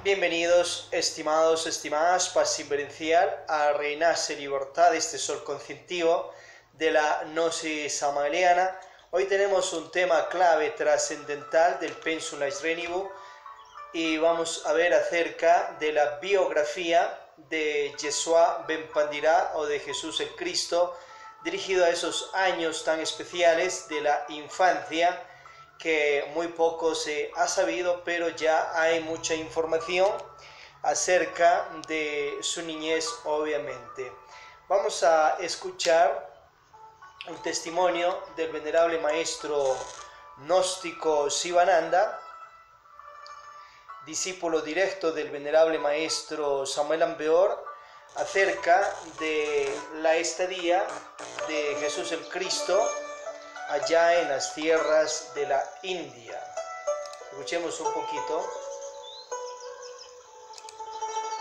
Bienvenidos, estimados, estimadas, para experienciar a reinarse libertad de este sol conscientivo de la gnosis samaeliana. Hoy tenemos un tema clave trascendental del Pensum Lais Renibus y vamos a ver acerca de la biografía de Yeshua ben Pandira o de Jesús el Cristo, dirigido a esos años tan especiales de la infancia, que muy poco se ha sabido, pero ya hay mucha información acerca de su niñez, obviamente. Vamos a escuchar un testimonio del venerable maestro gnóstico Sivananda, discípulo directo del venerable maestro Samuel Ambeor, acerca de la estadía de Jesús el Cristo allá en las tierras de la India. Escuchemos un poquito.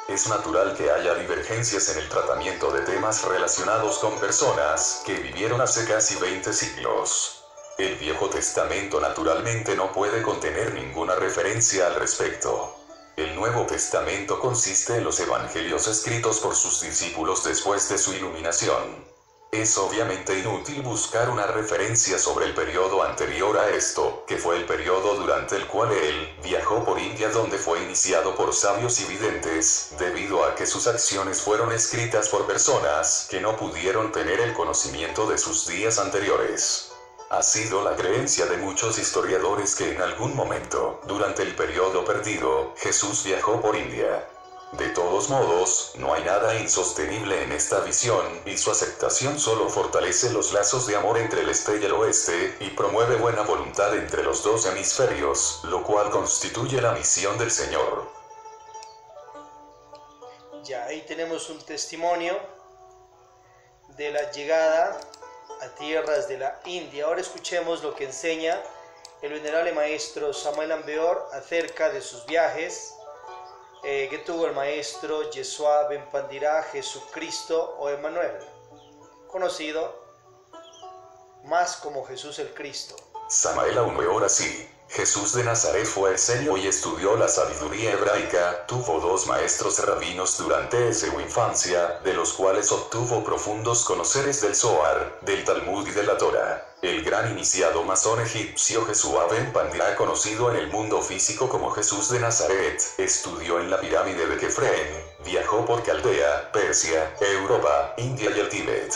Es natural que haya divergencias en el tratamiento de temas relacionados con personas que vivieron hace casi 20 siglos. El Viejo Testamento naturalmente no puede contener ninguna referencia al respecto. El Nuevo Testamento consiste en los evangelios escritos por sus discípulos después de su iluminación. Es obviamente inútil buscar una referencia sobre el periodo anterior a esto, que fue el periodo durante el cual él viajó por India, donde fue iniciado por sabios y videntes, debido a que sus acciones fueron escritas por personas que no pudieron tener el conocimiento de sus días anteriores. Ha sido la creencia de muchos historiadores que en algún momento, durante el periodo perdido, Jesús viajó por India. De todos modos, no hay nada insostenible en esta visión, y su aceptación solo fortalece los lazos de amor entre el este y el oeste, y promueve buena voluntad entre los dos hemisferios, lo cual constituye la misión del Señor. Ya, ahí tenemos un testimonio de la llegada a tierras de la India. Ahora escuchemos lo que enseña el venerable maestro Samuel Ambeor acerca de sus viajes que tuvo el maestro Yeshua ben Pandira, Jesucristo o Emmanuel, conocido más como Jesús el Cristo. Samuel Ambeor así. Jesús de Nazaret fue el seño y estudió la sabiduría hebraica, tuvo dos maestros rabinos durante su infancia, de los cuales obtuvo profundos conoceres del Zohar, del Talmud y de la Torah. El gran iniciado masón egipcio Yeshua ben Pandira, conocido en el mundo físico como Jesús de Nazaret, estudió en la pirámide de Kefren, viajó por Caldea, Persia, Europa, India y el Tíbet.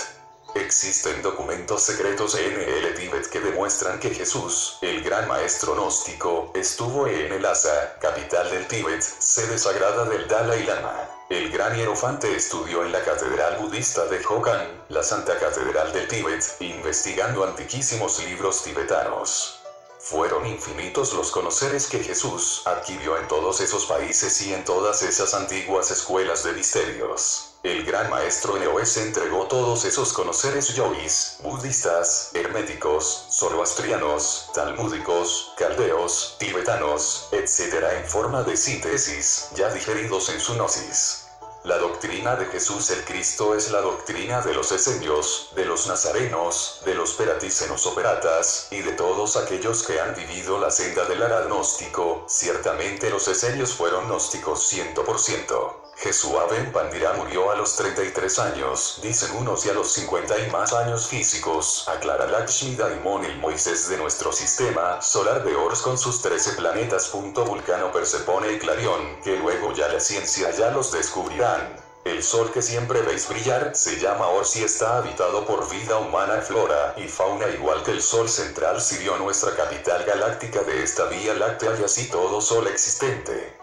Existen documentos secretos en el Tíbet que demuestran que Jesús, el gran maestro gnóstico, estuvo en Lhasa, capital del Tíbet, sede sagrada del Dalai Lama. El gran hierofante estudió en la catedral budista de Hokan, la Santa Catedral del Tíbet, investigando antiquísimos libros tibetanos. Fueron infinitos los conoceres que Jesús adquirió en todos esos países y en todas esas antiguas escuelas de misterios. El gran maestro Neoes entregó todos esos conoceres yogis, budistas, herméticos, zoroastrianos, talmúdicos, caldeos, tibetanos, etc. en forma de síntesis, ya digeridos en su gnosis. La doctrina de Jesús el Cristo es la doctrina de los esenios, de los nazarenos, de los peratícenos o peratas, y de todos aquellos que han vivido la senda del gnóstico. Ciertamente los esenios fueron gnósticos 100%. Yeshua ben Pandira murió a los 33 años, dicen unos, y a los 50 y más años físicos, aclara Lakshmi Daimon, el Moisés de nuestro sistema solar de Ors con sus 13 planetas. Vulcano, Persepone y Clarión, que luego ya la ciencia ya los descubrirán. El sol que siempre veis brillar se llama Ors y está habitado por vida humana, flora y fauna, igual que el sol central Sirio, nuestra capital galáctica de esta Vía Láctea, y así todo sol existente.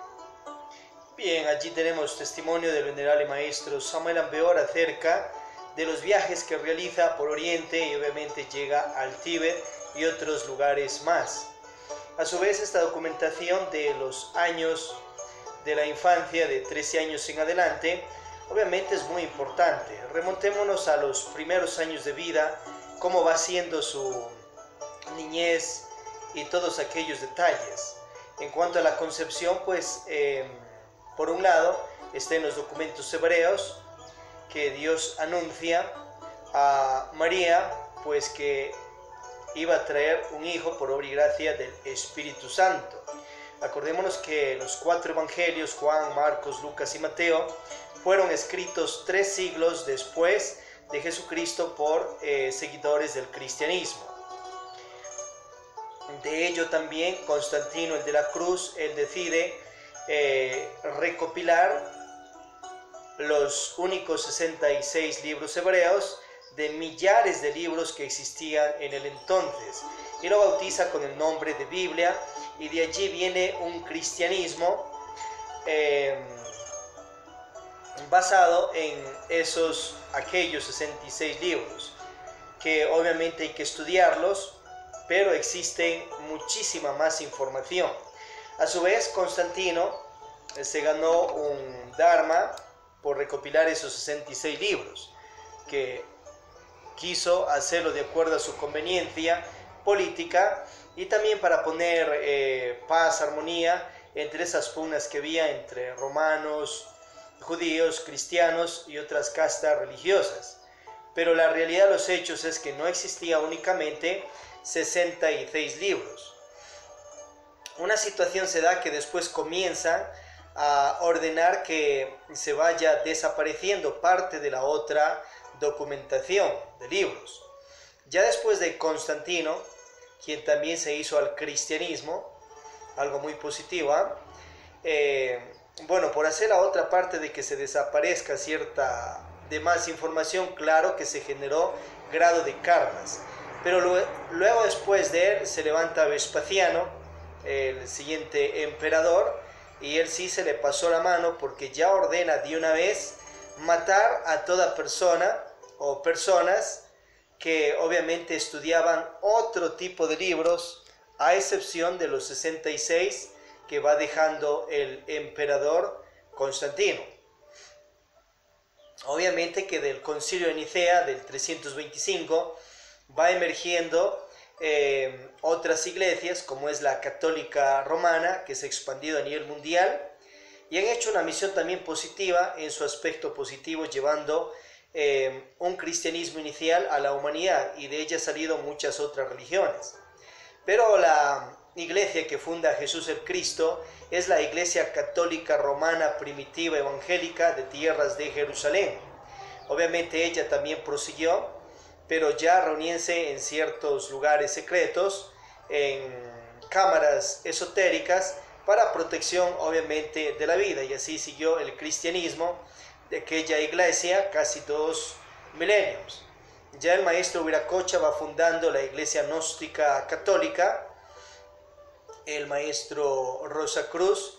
Bien, allí tenemos testimonio del venerable maestro Samuel Ambeor acerca de los viajes que realiza por Oriente y obviamente llega al Tíbet y otros lugares más. A su vez, esta documentación de los años de la infancia, de 13 años en adelante, obviamente es muy importante. Remontémonos a los primeros años de vida, cómo va siendo su niñez y todos aquellos detalles. En cuanto a la concepción, pues por un lado está en los documentos hebreos que Dios anuncia a María, pues que iba a traer un hijo por obra y gracia del Espíritu Santo. Acordémonos que los 4 evangelios, Juan, Marcos, Lucas y Mateo, fueron escritos 3 siglos después de Jesucristo por seguidores del cristianismo. De ello también Constantino, el de la Cruz, él decide recopilar los únicos 66 libros hebreos de millares de libros que existían en el entonces, y lo bautiza con el nombre de Biblia, y de allí viene un cristianismo basado en aquellos 66 libros, que obviamente hay que estudiarlos, pero existe muchísima más información. A su vez, Constantino se ganó un dharma por recopilar esos 66 libros, que quiso hacerlo de acuerdo a su conveniencia política y también para poner paz, armonía entre esas pugnas que había entre romanos, judíos, cristianos y otras castas religiosas. Pero la realidad de los hechos es que no existía únicamente 66 libros. Una situación se da que después comienza a ordenar que se vaya desapareciendo parte de la otra documentación de libros. Ya después de Constantino, quien también se hizo al cristianismo, algo muy positivo, bueno, por hacer la otra parte de que se desaparezca cierta demás información, claro que se generó grado de karmas. Pero luego después de él se levanta Vespasiano, el siguiente emperador, y él sí se le pasó la mano porque ya ordena de una vez matar a toda persona o personas que obviamente estudiaban otro tipo de libros, a excepción de los 66 que va dejando el emperador Constantino. Obviamente que del concilio de Nicea del 325 va emergiendo otras iglesias, como es la católica romana, que se ha expandido a nivel mundial, y han hecho una misión también positiva en su aspecto positivo, llevando un cristianismo inicial a la humanidad, y de ella han salido muchas otras religiones. Pero la iglesia que funda Jesús el Cristo es la iglesia católica romana primitiva evangélica de tierras de Jerusalén. Obviamente ella también prosiguió, pero ya reuniéndose en ciertos lugares secretos, en cámaras esotéricas, para protección obviamente de la vida, y así siguió el cristianismo de aquella iglesia casi 2 milenios. Ya el maestro Viracocha va fundando la iglesia gnóstica católica, el maestro Rosacruz,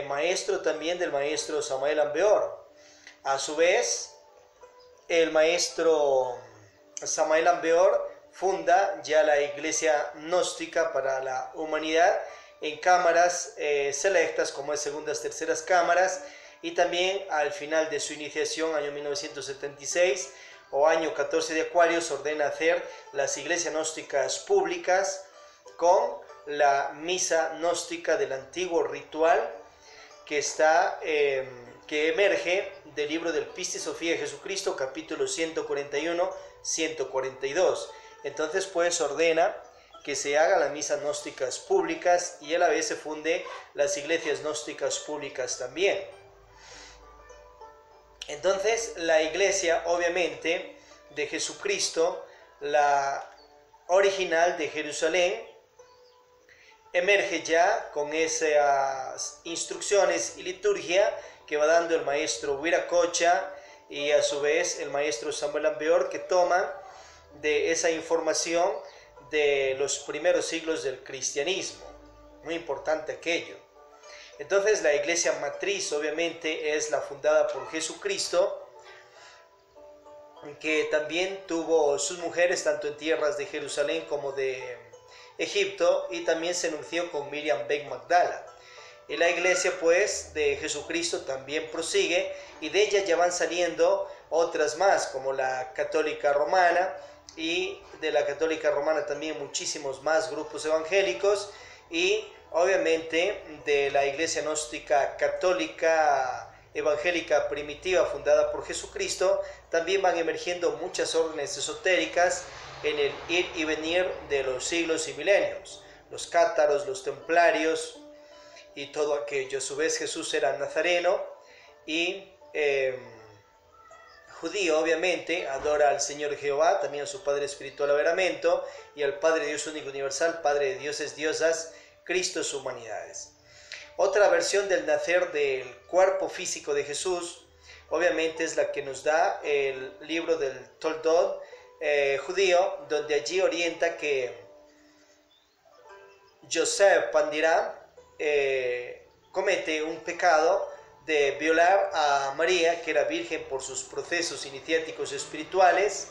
maestro también del maestro Samael Aun Weor. A su vez, el maestro Samael Aun Weor funda ya la iglesia gnóstica para la humanidad en cámaras selectas, como es segundas, terceras cámaras, y también al final de su iniciación, año 1976 o año 14 de Acuario, se ordena hacer las iglesias gnósticas públicas con la misa gnóstica del antiguo ritual que emerge del libro del Pistis Sophia de Jesucristo, capítulo 141-142. Entonces pues ordena que se hagan las misas gnósticas públicas y a la vez se funde las iglesias gnósticas públicas también. Entonces la iglesia obviamente de Jesucristo, la original de Jerusalén, emerge ya con esas instrucciones y liturgia que va dando el maestro Viracocha y a su vez el maestro Samael Aun Weor, que toma de esa información de los primeros siglos del cristianismo. Muy importante aquello. Entonces la iglesia matriz obviamente es la fundada por Jesucristo, que también tuvo sus mujeres tanto en tierras de Jerusalén como de Egipto, y también se anunció con Miriam Ben Magdala. Y la iglesia pues de Jesucristo también prosigue, y de ella ya van saliendo otras más, como la católica romana, y de la católica romana también muchísimos más grupos evangélicos, y obviamente de la iglesia gnóstica católica evangélica primitiva fundada por Jesucristo también van emergiendo muchas órdenes esotéricas en el ir y venir de los siglos y milenios: los cátaros, los templarios, y todo aquello. A su vez Jesús era nazareno y judío, obviamente, adora al Señor Jehová, también a su Padre espiritual Averamiento, y al Padre Dios único universal, Padre de dioses, diosas, Cristo, sus humanidades. Otra versión del nacer del cuerpo físico de Jesús, obviamente, es la que nos da el libro del Toldot judío, donde allí orienta que Yosef Pandirá comete un pecado de violar a María, que era virgen por sus procesos iniciáticos espirituales,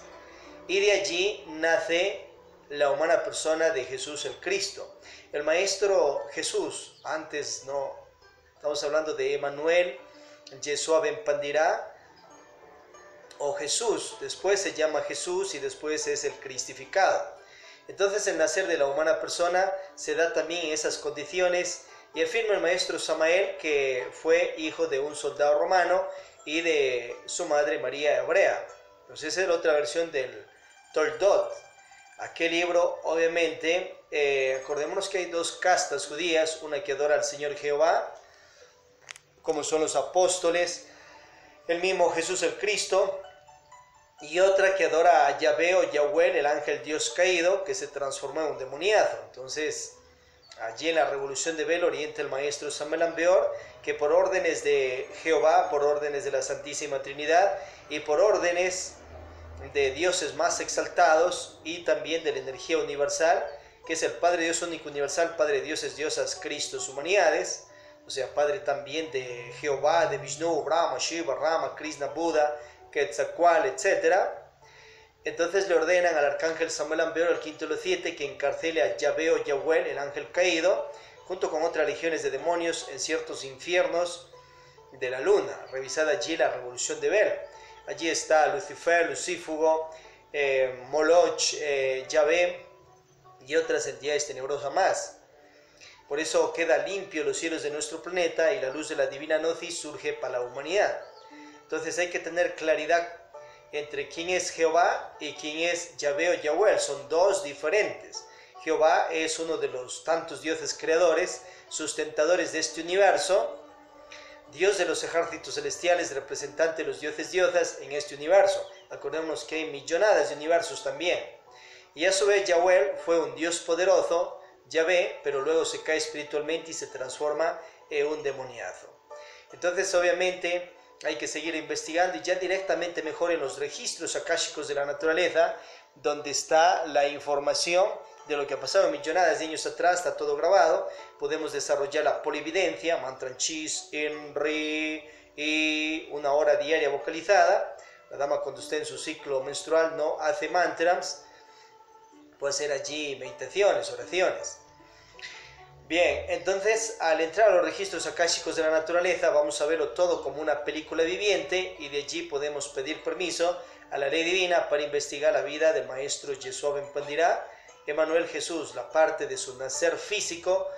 y de allí nace la humana persona de Jesús el Cristo. El Maestro Jesús, antes no, estamos hablando de Emmanuel, Yeshua ben Pandirá, o Jesús, después se llama Jesús y después es el cristificado. Entonces el nacer de la humana persona se da también en esas condiciones, y afirma el maestro Samael que fue hijo de un soldado romano y de su madre María hebrea. Entonces esa es la otra versión del Toldot. Aquel libro, obviamente, acordémonos que hay dos castas judías, una que adora al Señor Jehová, como son los apóstoles, el mismo Jesús el Cristo, y otra que adora a Yahvé o Yahweh, el ángel Dios caído, que se transformó en un demoniazo. Entonces, allí en la revolución de Bel orienta el maestro Samuel Ambeor que por órdenes de Jehová, por órdenes de la Santísima Trinidad y por órdenes de dioses más exaltados y también de la energía universal, que es el Padre Dios único universal, Padre de dioses, diosas, Cristo, humanidades, o sea, Padre también de Jehová, de Vishnu, Brahma, Shiva, Rama, Krishna, Buda, Quetzalcóatl, etc. Entonces le ordenan al arcángel Samuel Ambeor, el quinto de los 7, que encarcele a Yahvé o Yahweh, el ángel caído, junto con otras legiones de demonios en ciertos infiernos de la luna. Revisada allí la revolución de Bel. Allí está Lucifer, Lucífugo, Moloch, Yahvé y otras entidades tenebrosas más. Por eso queda limpio los cielos de nuestro planeta y la luz de la divina Gnosis surge para la humanidad. Entonces hay que tener claridad entre quién es Jehová y quién es Yahvé o Yahweh. Son dos diferentes. Jehová es uno de los tantos dioses creadores, sustentadores de este universo, Dios de los ejércitos celestiales, representante de los dioses diosas en este universo. Acordémonos que hay millonadas de universos también. Y a su vez Yahweh fue un Dios poderoso, Yahvé, pero luego se cae espiritualmente y se transforma en un demoniazo. Entonces obviamente hay que seguir investigando y ya directamente mejor en los registros akáshicos de la naturaleza, donde está la información de lo que ha pasado millonadas de años atrás, está todo grabado. Podemos desarrollar la polividencia, mantranchis, inri y una hora diaria vocalizada. La dama cuando esté en su ciclo menstrual no hace mantras, puede hacer allí meditaciones, oraciones. Bien, entonces al entrar a los registros akáshicos de la naturaleza vamos a verlo todo como una película viviente y de allí podemos pedir permiso a la ley divina para investigar la vida del maestro Yeshua ben Pandirá, Emmanuel Jesús, la parte de su nacer físico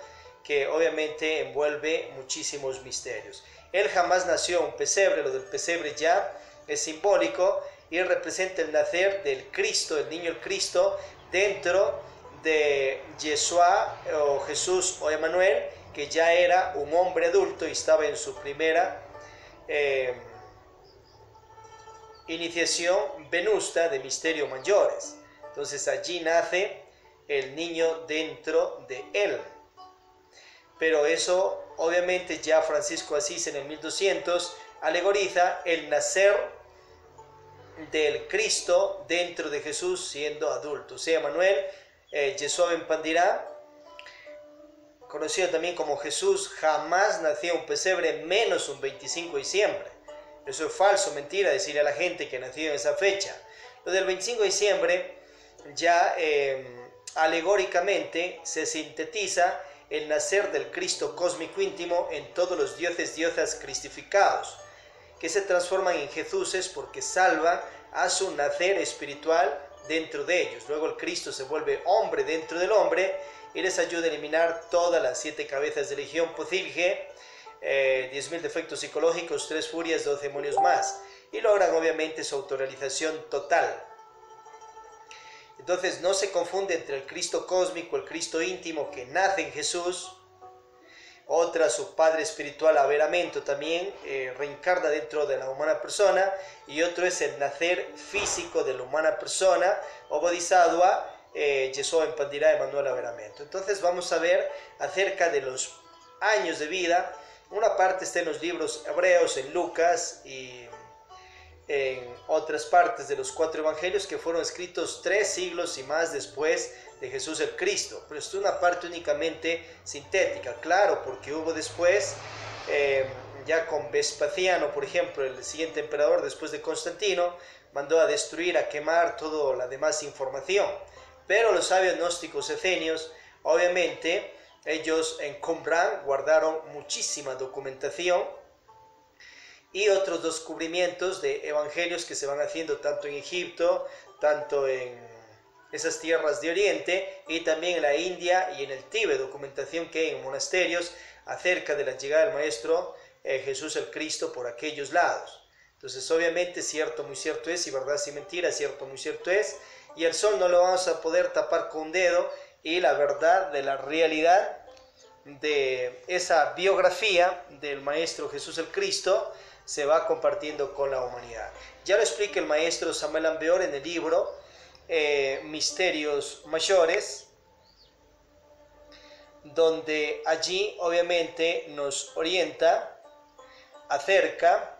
que obviamente envuelve muchísimos misterios. Él jamás nació en un pesebre, lo del pesebre ya es simbólico y representa el nacer del Cristo, el niño el Cristo, dentro de Yeshua o Jesús o Emmanuel, que ya era un hombre adulto y estaba en su primera iniciación venusta de misterios mayores. Entonces allí nace el niño dentro de él. Pero eso obviamente ya Francisco Asís en el 1200 alegoriza el nacer del Cristo dentro de Jesús siendo adulto. O sea, Emmanuel, Yeshua ben Pandirá, conocido también como Jesús, jamás nació en un pesebre menos un 25 de diciembre. Eso es falso, mentira, decirle a la gente que nació en esa fecha. Lo del 25 de diciembre ya alegóricamente se sintetiza el nacer del Cristo cósmico íntimo en todos los dioses, diosas cristificados, que se transforman en Jesuses porque salvan a su nacer espiritual dentro de ellos. Luego el Cristo se vuelve hombre dentro del hombre y les ayuda a eliminar todas las 7 cabezas de legión Pothilge, 10.000 defectos psicológicos, 3 furias, 2 demonios más, y logran obviamente su autorrealización total. Entonces no se confunde entre el Cristo cósmico, el Cristo íntimo que nace en Jesús, Otra, su padre espiritual, Averamiento, también reencarna dentro de la humana persona. Y otro es el nacer físico de la humana persona, o Bodhisattva, Yesó en Pandira Emanuel Averamiento. Entonces vamos a ver acerca de los años de vida. Una parte está en los libros hebreos, en Lucas y en otras partes de los 4 evangelios que fueron escritos 3 siglos y más después de Jesús el Cristo. Pero esto es una parte únicamente sintética, claro, porque hubo después, ya con Vespasiano, por ejemplo, el siguiente emperador después de Constantino, mandó a destruir, a quemar toda la demás información. Pero los sabios gnósticos esenios, obviamente, ellos en Qumran guardaron muchísima documentación y otros descubrimientos de evangelios que se van haciendo tanto en Egipto, tanto en esas tierras de Oriente y también en la India y en el Tíbet, documentación que hay en monasterios acerca de la llegada del Maestro Jesús el Cristo por aquellos lados. Entonces, obviamente, cierto, muy cierto es, y verdad, sin mentira, cierto, muy cierto es, y el sol no lo vamos a poder tapar con un dedo, y la verdad de la realidad de esa biografía del Maestro Jesús el Cristo se va compartiendo con la humanidad. Ya lo explica el Maestro Samuel Ambeor en el libro Misterios Mayores, donde allí obviamente nos orienta acerca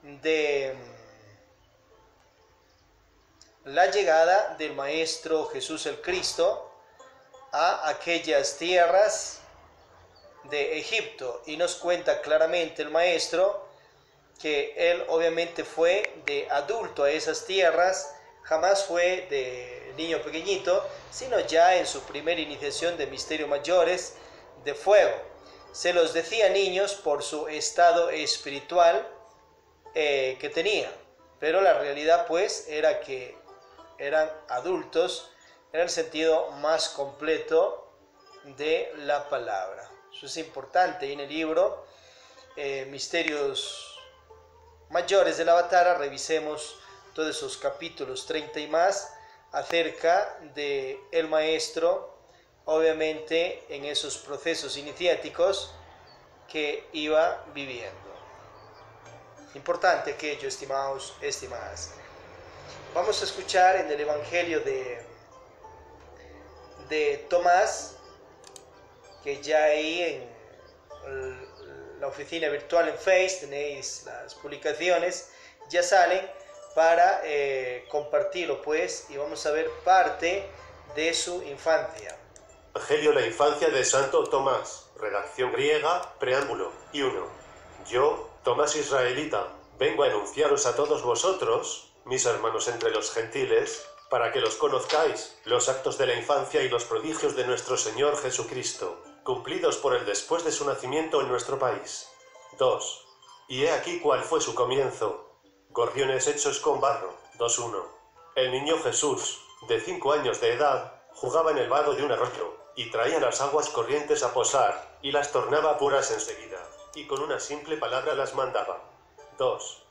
de la llegada del Maestro Jesús el Cristo a aquellas tierras de Egipto, y nos cuenta claramente el Maestro que él obviamente fue de adulto a esas tierras, jamás fue de niño pequeñito, sino ya en su primera iniciación de misterios mayores de fuego. Se los decía niños por su estado espiritual que tenía, pero la realidad pues era que eran adultos en el sentido más completo de la palabra. Eso es importante. Y en el libro Misterios Mayores del Avatar revisemos todos esos capítulos 30 y más acerca de el Maestro, obviamente en esos procesos iniciáticos que iba viviendo. Importante aquello, estimados, estimadas. Vamos a escuchar en el Evangelio de Tomás, que ya ahí en la oficina virtual en Face tenéis las publicaciones, ya salen para compartirlo pues, y vamos a ver parte de su infancia. Evangelio la infancia de Santo Tomás, redacción griega, preámbulo, y 1. Yo, Tomás israelita, vengo a anunciaros a todos vosotros, mis hermanos entre los gentiles, para que los conozcáis, los actos de la infancia y los prodigios de nuestro Señor Jesucristo, cumplidos por él después de su nacimiento en nuestro país. 2. Y he aquí cuál fue su comienzo. Gorriones hechos con barro. 2.1. El niño Jesús, de 5 años de edad, jugaba en el vado de un arroyo, y traía las aguas corrientes a posar, y las tornaba puras enseguida, y con una simple palabra las mandaba. 2.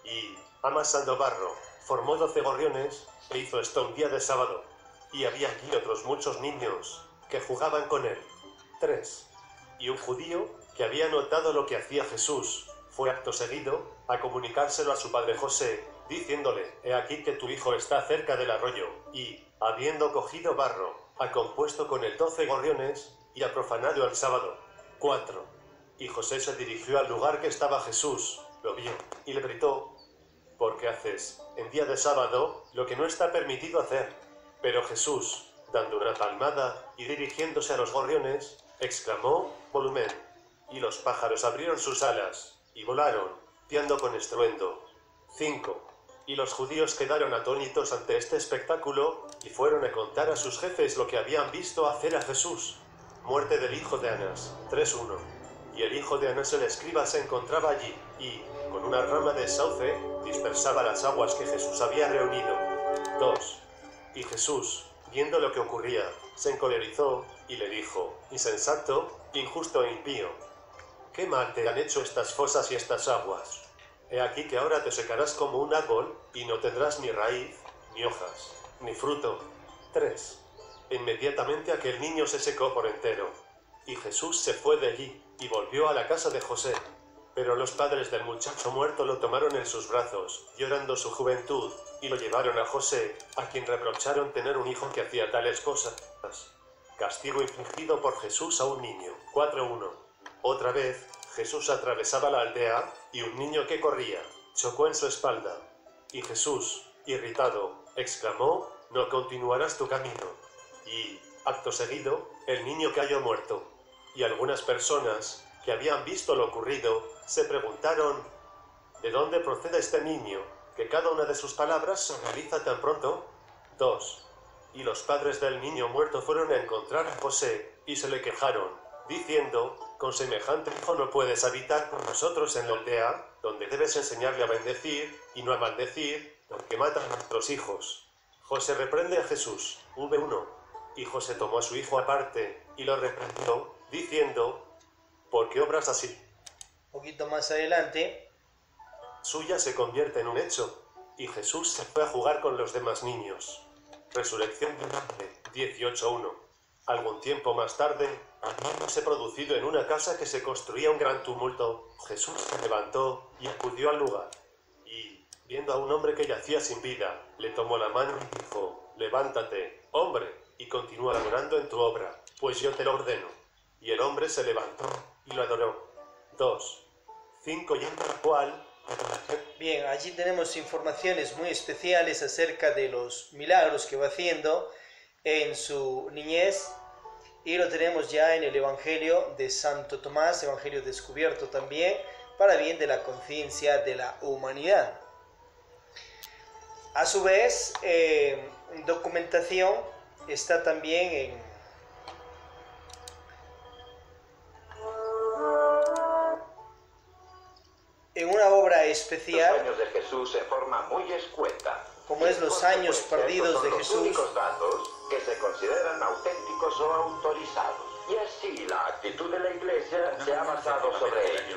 Y, amasando barro, formó 12 gorriones, e hizo esto un día de sábado. Y había allí otros muchos niños, que jugaban con él. 3. Y un judío, que había notado lo que hacía Jesús, fue acto seguido, a comunicárselo a su padre José, diciéndole, he aquí que tu hijo está cerca del arroyo, y, habiendo cogido barro, ha compuesto con él 12 gorriones, y ha profanado el sábado. 4. Y José se dirigió al lugar que estaba Jesús, lo vio, y le gritó, ¿por qué haces, en día de sábado, lo que no está permitido hacer? Pero Jesús, dando una palmada, y dirigiéndose a los gorriones, exclamó, volumen. Y los pájaros abrieron sus alas, y volaron, piando con estruendo. 5. Y los judíos quedaron atónitos ante este espectáculo, y fueron a contar a sus jefes lo que habían visto hacer a Jesús. Muerte del hijo de Anás. 3.1. Y el hijo de Anás el escriba se encontraba allí, y, con una rama de sauce, dispersaba las aguas que Jesús había reunido. 2. Y Jesús, viendo lo que ocurría, se encolerizó, y le dijo, insensato, injusto e impío, ¿qué mal te han hecho estas fosas y estas aguas? He aquí que ahora te secarás como un árbol, y no tendrás ni raíz, ni hojas, ni fruto. 3. Inmediatamente aquel niño se secó por entero. Y Jesús se fue de allí, y volvió a la casa de José. Pero los padres del muchacho muerto lo tomaron en sus brazos, llorando su juventud, y lo llevaron a José, a quien reprocharon tener un hijo que hacía tales cosas. Castigo infligido por Jesús a un niño. 4:1. Otra vez, Jesús atravesaba la aldea, y un niño que corría, chocó en su espalda. Y Jesús, irritado, exclamó, «No continuarás tu camino». Y, acto seguido, el niño cayó muerto. Y algunas personas, que habían visto lo ocurrido, se preguntaron, ¿de dónde procede este niño, que cada una de sus palabras se realiza tan pronto? 2. Y los padres del niño muerto fueron a encontrar a José, y se le quejaron, diciendo, «Con semejante hijo no puedes habitar con nosotros en la aldea, donde debes enseñarle a bendecir, y no a maldecir, porque mata a nuestros hijos». José reprende a Jesús. V1. Y José tomó a su hijo aparte, y lo reprendió, diciendo, «¿Por qué obras así?». Un poquito más adelante. Suya se convierte en un hecho, y Jesús se fue a jugar con los demás niños. Resurrección de un hombre. 18:1. Algún tiempo más tarde, habiéndose producido en una casa que se construía un gran tumulto, Jesús se levantó y acudió al lugar. Y, viendo a un hombre que yacía sin vida, le tomó la mano y dijo, «Levántate, hombre, y continúa laborando en tu obra, pues yo te lo ordeno». Y el hombre se levantó y lo adoró. 2. 5. Yendo al cual... Bien, allí tenemos informaciones muy especiales acerca de los milagros que va haciendo en su niñez, y lo tenemos ya en el Evangelio de Santo Tomás, Evangelio descubierto también para bien de la conciencia de la humanidad. A su vez, documentación está también en una obra especial, los años de Jesús en forma muy escueta, como es Los años perdidos de Jesús, los únicos datos que se consideran auténticos o autorizados. Y así la actitud de la Iglesia se ha basado sobre ello.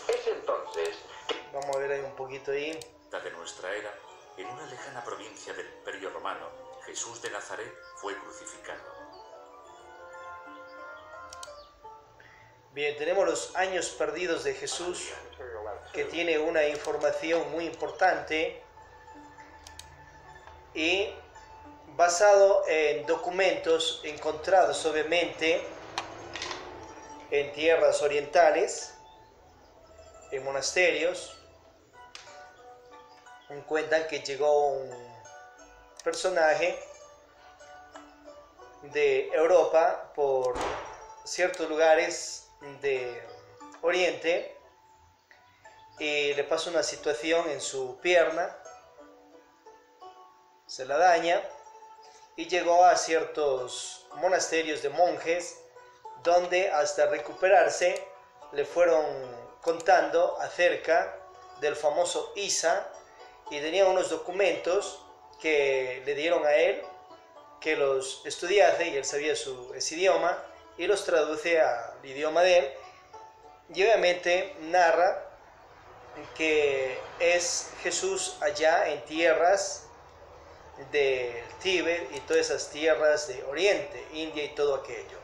Es entonces que... Vamos a ver ahí un poquito ahí. De nuestra era, en una lejana provincia del Imperio Romano, Jesús de Nazaret fue crucificado. Bien, tenemos los años perdidos de Jesús, que tiene una información muy importante y basado en documentos encontrados obviamente en tierras orientales, en monasterios. Cuentan que llegó un personaje de Europa por ciertos lugares de Oriente y le pasa una situación en su pierna, se la daña y llegó a ciertos monasterios de monjes donde hasta recuperarse le fueron contando acerca del famoso Isa, y tenía unos documentos que le dieron a él, que los estudiase, y él sabía ese idioma, y los traduce al idioma de él, y obviamente narra que es Jesús allá en tierras del Tíbet y todas esas tierras de Oriente, India y todo aquello.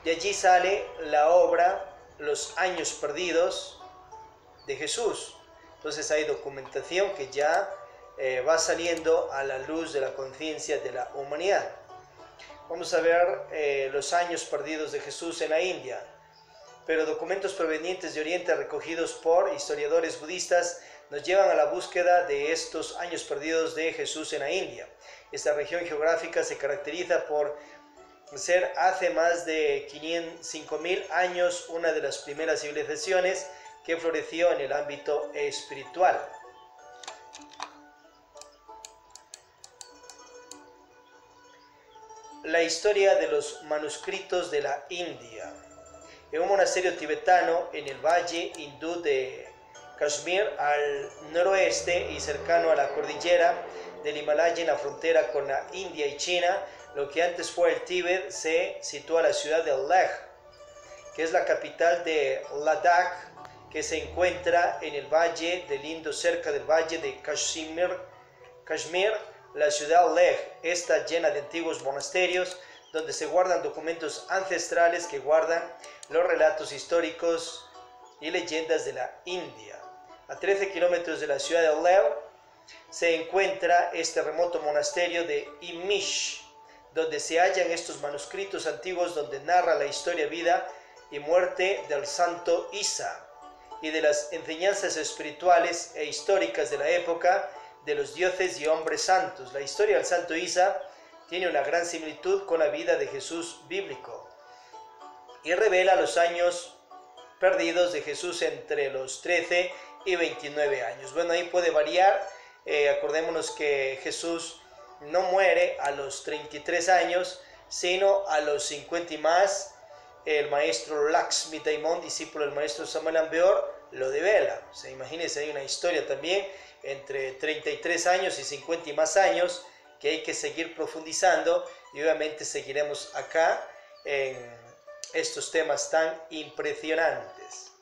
De allí sale la obra Los años perdidos de Jesús. Entonces hay documentación que ya va saliendo a la luz de la conciencia de la humanidad. Vamos a ver los años perdidos de Jesús en la India. Pero documentos provenientes de Oriente recogidos por historiadores budistas nos llevan a la búsqueda de estos años perdidos de Jesús en la India. Esta región geográfica se caracteriza por ser hace más de 5.000 años una de las primeras civilizaciones que floreció en el ámbito espiritual. La historia de los manuscritos de la India. En un monasterio tibetano en el valle hindú de Kashmir, al noroeste y cercano a la cordillera del Himalaya en la frontera con la India y China, lo que antes fue el Tíbet, se sitúa la ciudad de Leh, que es la capital de Ladakh, que se encuentra en el valle del Indo, cerca del valle de Kashmir. La ciudad Leh está llena de antiguos monasterios donde se guardan documentos ancestrales que guardan los relatos históricos y leyendas de la India. A 13 kilómetros de la ciudad de Leh se encuentra este remoto monasterio de Imish, donde se hallan estos manuscritos antiguos donde narra la historia, vida y muerte del santo Isa y de las enseñanzas espirituales e históricas de la época de los dioses y hombres santos. La historia del santo Isa tiene una gran similitud con la vida de Jesús bíblico y revela los años perdidos de Jesús entre los 13 y 29 años. Bueno, ahí puede variar. Acordémonos que Jesús no muere a los 33 años, sino a los 50 y más. El maestro Lakshmi Daimon, discípulo del maestro Samuel Ambeor, lo devela. O sea, imagínense, hay una historia también entre 33 años y 50 y más años que hay que seguir profundizando, y obviamente seguiremos acá en estos temas tan impresionantes.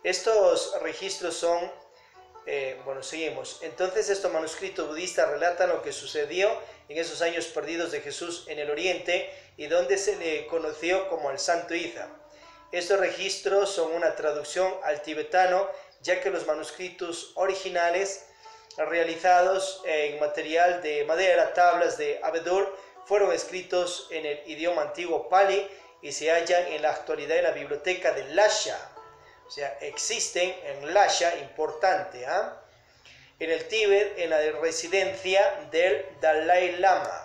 Estos registros son, seguimos. Entonces, estos manuscritos budistas relatan lo que sucedió en esos años perdidos de Jesús en el Oriente y donde se le conoció como el Santo Isa. Estos registros son una traducción al tibetano, ya que los manuscritos originales realizados en material de madera, tablas de abedur, fueron escritos en el idioma antiguo Pali y se hallan en la actualidad en la biblioteca de Lhasa. O sea, existen en Lhasa, importante, en el Tíbet, en la residencia del Dalai Lama.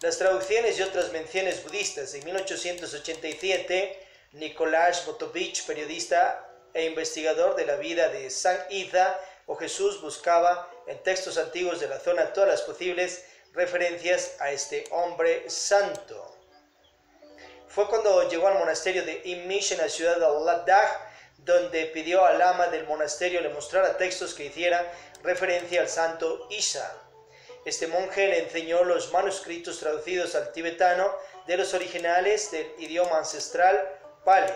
Las traducciones y otras menciones budistas. En 1887, Nicolás Botovich, periodista e investigador de la vida de San Isa o Jesús, buscaba en textos antiguos de la zona todas las posibles referencias a este hombre santo. Fue cuando llegó al monasterio de Imish en la ciudad de Ladakh, donde pidió al lama del monasterio le mostrara textos que hicieran referencia al santo Isa. Este monje le enseñó los manuscritos traducidos al tibetano de los originales del idioma ancestral Pali.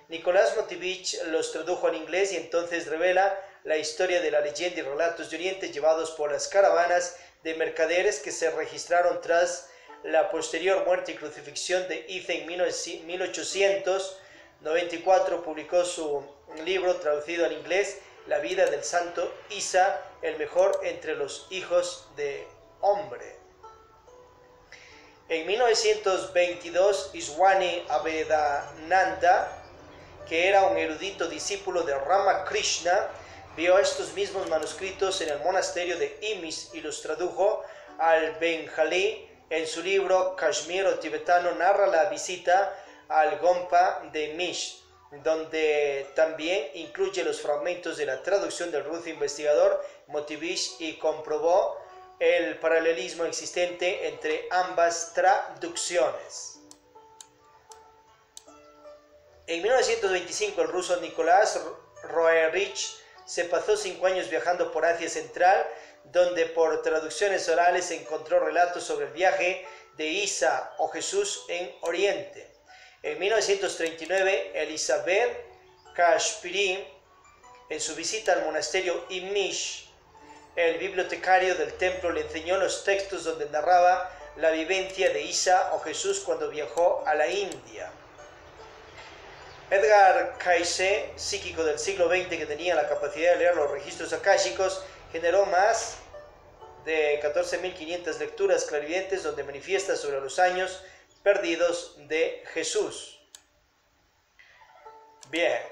Nicolás Botovich los tradujo al inglés y entonces revela la historia de la leyenda y relatos de Oriente llevados por las caravanas de mercaderes que se registraron tras la posterior muerte y crucifixión de Isa en 1894. Publicó su libro traducido al inglés, La vida del santo Isa, el mejor entre los hijos de hombre. En 1922, Iswani Abhedananda, que era un erudito discípulo de Ramakrishna, vio estos mismos manuscritos en el monasterio de Imish y los tradujo al bengalí. En su libro Kashmir o tibetano narra la visita al Gompa de Imish, donde también incluye los fragmentos de la traducción del ruso investigador Botovich y comprobó el paralelismo existente entre ambas traducciones. En 1925, el ruso Nicolás Roerich se pasó 5 años viajando por Asia Central, donde por traducciones orales encontró relatos sobre el viaje de Isa o Jesús en Oriente. En 1939, Elizabeth Kashpiri, en su visita al monasterio Imish, el bibliotecario del templo le enseñó los textos donde narraba la vivencia de Isa o Jesús cuando viajó a la India. Edgar Cayce, psíquico del siglo XX que tenía la capacidad de leer los registros akáshicos, generó más de 14.500 lecturas clarividentes donde manifiesta sobre los años perdidos de Jesús. Bien,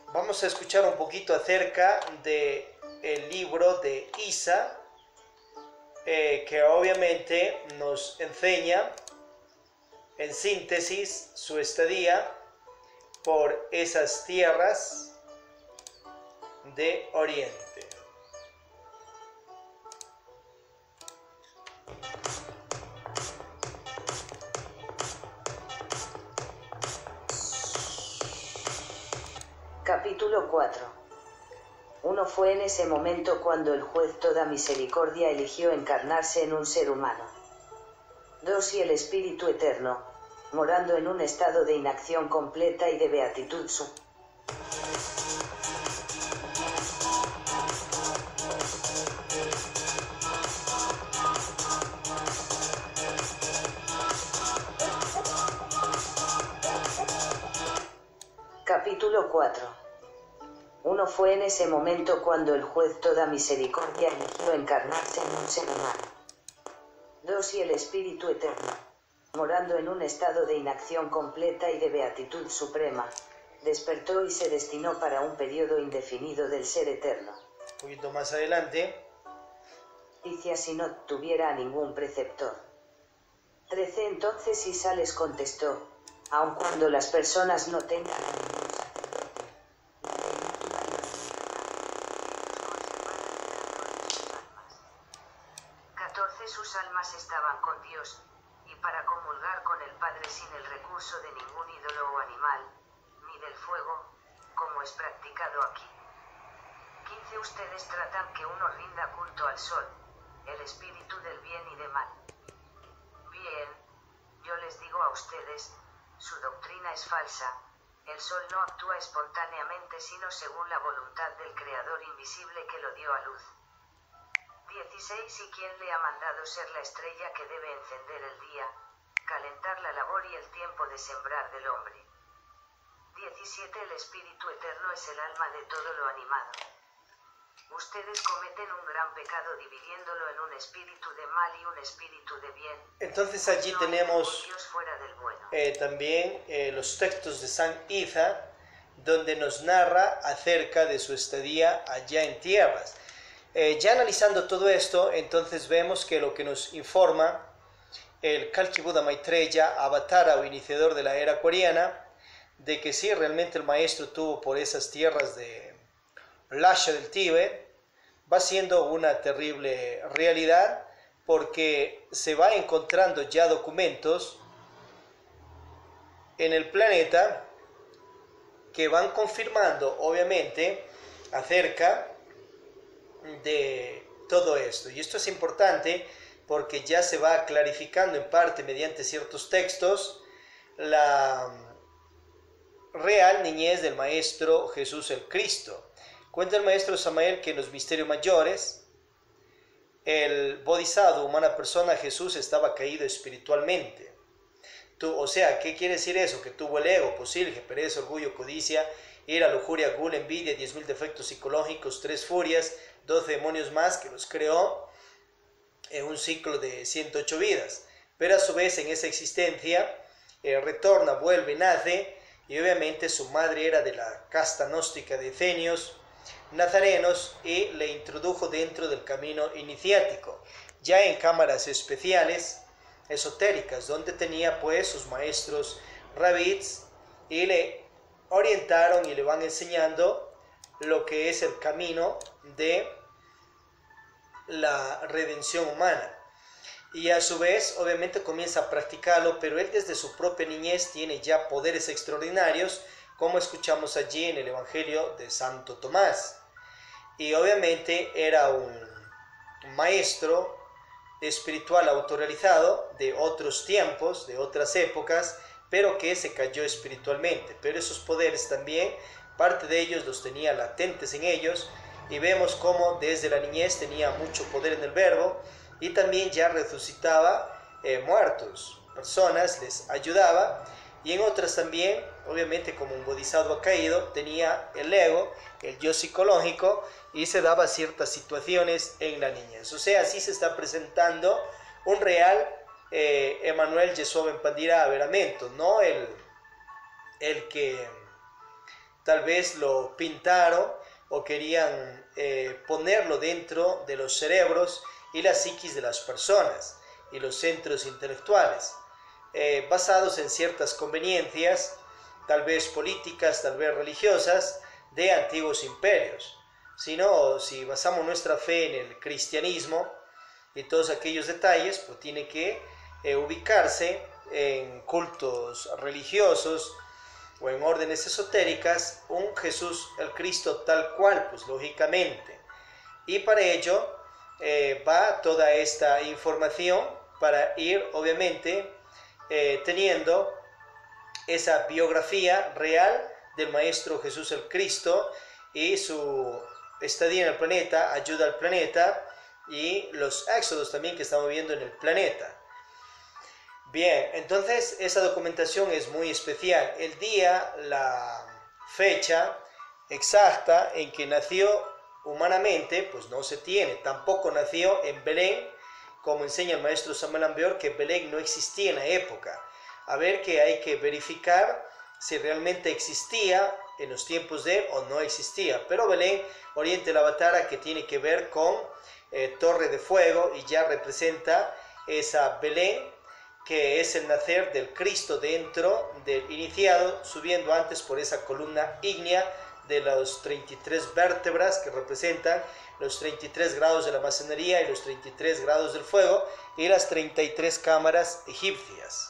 vamos a escuchar un poquito acerca del libro de Isa, que obviamente nos enseña en síntesis su estadía por esas tierras de Oriente. Capítulo 4. 1 fue en ese momento cuando el juez toda misericordia eligió encarnarse en un ser humano. 2 y el Espíritu Eterno, morando en un estado de inacción completa y de beatitud Capítulo 4. Uno fue en ese momento cuando el juez toda misericordia eligió encarnarse en un ser humano. 2. Y el Espíritu Eterno, morando en un estado de inacción completa y de beatitud suprema, despertó y se destinó para un periodo indefinido del ser eterno. Un poquito más adelante. Dice así no tuviera a ningún preceptor. 13. Entonces Isa les contestó, aun cuando las personas no tengan a ningún sacerdote, la ley natural los conservará el 14. Sus almas estaban con Dios, y para comulgar con el Padre sin el recurso de ningún ídolo o animal, ni del fuego, como es practicado aquí. 15. Ustedes tratan que uno rinda culto al sol, el espíritu del bien y de mal. Bien, yo les digo a ustedes, su doctrina es falsa, el sol no actúa espontáneamente sino según la voluntad del Creador invisible que lo dio a luz. 16. ¿Y quién le ha mandado ser la estrella que debe encender el día, calentar la labor y el tiempo de sembrar del hombre? 17. El Espíritu Eterno es el alma de todo lo animado. Ustedes cometen un gran pecado dividiéndolo en un espíritu de mal y un espíritu de bien. Entonces allí tenemos Dios fuera del bueno. también los textos de San Iza, donde nos narra acerca de su estadía allá en tierras. Ya analizando todo esto, entonces vemos que lo que nos informa el Kalki Buda Maitreya, avatara o iniciador de la era acuariana, de que sí, realmente el maestro tuvo por esas tierras de Lasha del Tíbet, va siendo una terrible realidad, porque se va encontrando ya documentos en el planeta que van confirmando, obviamente, acerca de todo esto. Y esto es importante porque ya se va clarificando en parte mediante ciertos textos la real niñez del Maestro Jesús el Cristo. Cuenta el Maestro Samael que en los misterios mayores el Bodhisattva, humana persona, Jesús, estaba caído espiritualmente. O sea, ¿qué quiere decir eso? Que tuvo el ego, posilje, pereza, orgullo, codicia, ira, lujuria, gula, envidia, 10.000 defectos psicológicos, 3 furias, 12 demonios más que los creó en un ciclo de 108 vidas. Pero a su vez en esa existencia retorna, vuelve, nace, y obviamente su madre era de la casta gnóstica de Efenios, nazarenos, y le introdujo dentro del camino iniciático, ya en cámaras especiales, esotéricas, donde tenía pues sus maestros rabbits, y le orientaron y le van enseñando lo que es el camino de la redención humana. Y a su vez, obviamente comienza a practicarlo, pero él desde su propia niñez tiene ya poderes extraordinarios, como escuchamos allí en el Evangelio de Santo Tomás. Y obviamente era un maestro espiritual autorrealizado de otros tiempos, de otras épocas, pero que se cayó espiritualmente. Pero esos poderes también, parte de ellos los tenía latentes en ellos, y vemos cómo desde la niñez tenía mucho poder en el verbo, y también ya resucitaba muertos, personas, les ayudaba, y en otras también, obviamente como un bodhisattva caído, tenía el ego, el yo psicológico, y se daba ciertas situaciones en la niñez. O sea, así se está presentando un real Emmanuel Yeshua Ben Pandira Averamento, no el que tal vez lo pintaron o querían ponerlo dentro de los cerebros y la psiquis de las personas y los centros intelectuales, basados en ciertas conveniencias, tal vez políticas, tal vez religiosas, de antiguos imperios. Sino, si basamos nuestra fe en el cristianismo y todos aquellos detalles, pues tiene que ubicarse en cultos religiosos o en órdenes esotéricas, un Jesús, el Cristo tal cual, pues lógicamente. Y para ello va toda esta información para ir, obviamente, teniendo esa biografía real del Maestro Jesús el Cristo y su estadía en el planeta, ayuda al planeta y los éxodos también que estamos viendo en el planeta. Bien, entonces esa documentación es muy especial. El día, la fecha exacta en que nació humanamente, pues no se tiene. Tampoco nació en Belén, como enseña el maestro Samuel Ambeor, que Belén no existía en la época. A ver, que hay que verificar si realmente existía en los tiempos de él o no existía. Pero Belén, Oriente del Avatara, que tiene que ver con Torre de Fuego, y ya representa esa Belén, que es el nacer del Cristo dentro del iniciado, subiendo antes por esa columna ígnea de los 33 vértebras que representan los 33 grados de la masonería y los 33 grados del fuego y las 33 cámaras egipcias.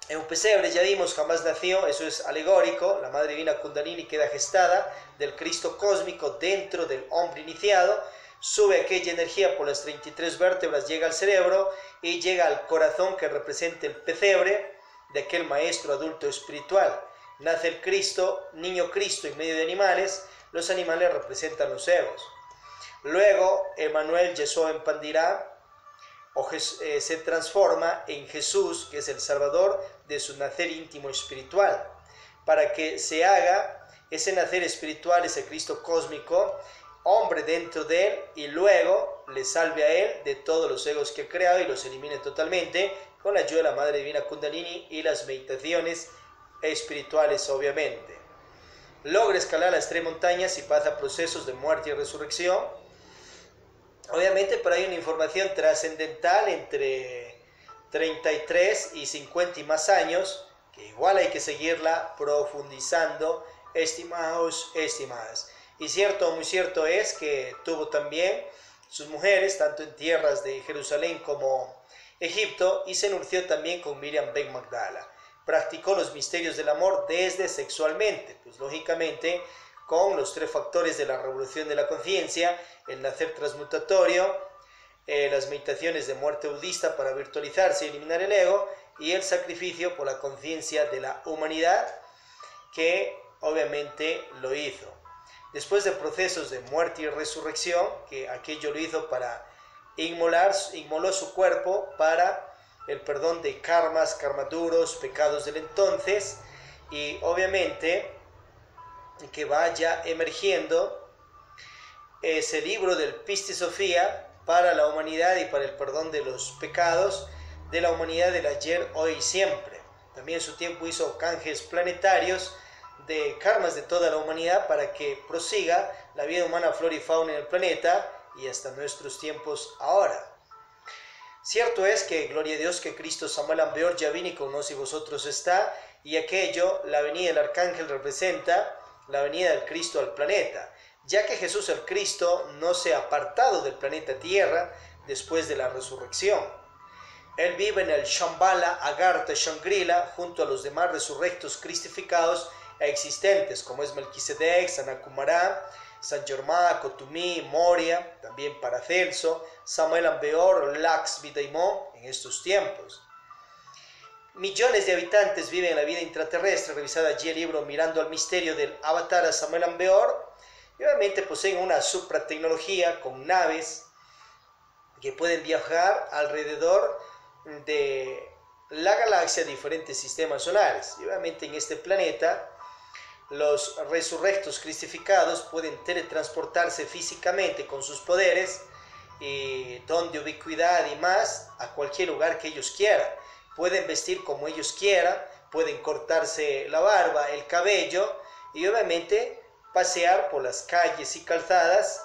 En un pesebre, ya vimos, jamás nació, eso es alegórico. La Madre Divina Kundalini queda gestada del Cristo cósmico dentro del hombre iniciado, sube aquella energía por las 33 vértebras, llega al cerebro y llega al corazón, que representa el pesebre de aquel maestro adulto espiritual. Nace el Cristo, niño Cristo en medio de animales, los animales representan los egos. Luego, Emmanuel Yeshua en Pandirá, se transforma en Jesús, que es el Salvador de su nacer íntimo espiritual, para que se haga ese nacer espiritual, ese Cristo cósmico, hombre dentro de él, y luego le salve a él de todos los egos que ha creado y los elimine totalmente con la ayuda de la Madre Divina Kundalini y las meditaciones espirituales, obviamente. Logra escalar las 3 montañas y pasa procesos de muerte y resurrección. Obviamente, pero hay una información trascendental entre 33 y 50 y más años, que igual hay que seguirla profundizando, estimados, estimadas. Y cierto, muy cierto es que tuvo también sus mujeres, tanto en tierras de Jerusalén como Egipto, y se nurció también con Miriam Ben Magdala. Practicó los misterios del amor desde sexualmente, pues lógicamente con los 3 factores de la revolución de la conciencia: el nacer transmutatorio, las meditaciones de muerte budista para virtualizarse y eliminar el ego, y el sacrificio por la conciencia de la humanidad, que obviamente lo hizo. Después de procesos de muerte y resurrección, que aquello lo hizo para inmoló su cuerpo para el perdón de karmas, karmaduros, pecados del entonces, y obviamente que vaya emergiendo ese libro del Piste Sofía para la humanidad y para el perdón de los pecados de la humanidad del ayer, hoy y siempre. También en su tiempo hizo canjes planetarios de karmas de toda la humanidad para que prosiga la vida humana, flora y fauna en el planeta y hasta nuestros tiempos ahora. Cierto es que, gloria a Dios, que Cristo Samuel Ambeor ya vino y con nosotros y vosotros está, y aquello, la venida del Arcángel, representa la venida del Cristo al planeta, ya que Jesús el Cristo no se ha apartado del planeta Tierra después de la resurrección. Él vive en el Shambhala, Agartha, Shangri-La, junto a los demás resurrectos cristificados e existentes, como es Melquisedec, Sanakumará, San Germán, Cotumí, Moria, también Paracelso, Samuel Ambeor, Lax, Daimon, en estos tiempos. Millones de habitantes viven en la vida intraterrestre. Revisad allí el libro Mirando al Misterio del Avatar Samuel Ambeor. Y obviamente poseen una supratecnología con naves que pueden viajar alrededor de la galaxia, diferentes sistemas solares. Y obviamente en este planeta los resurrectos cristificados pueden teletransportarse físicamente con sus poderes y don de ubicuidad y más a cualquier lugar que ellos quieran. Pueden vestir como ellos quieran, pueden cortarse la barba, el cabello y obviamente pasear por las calles y calzadas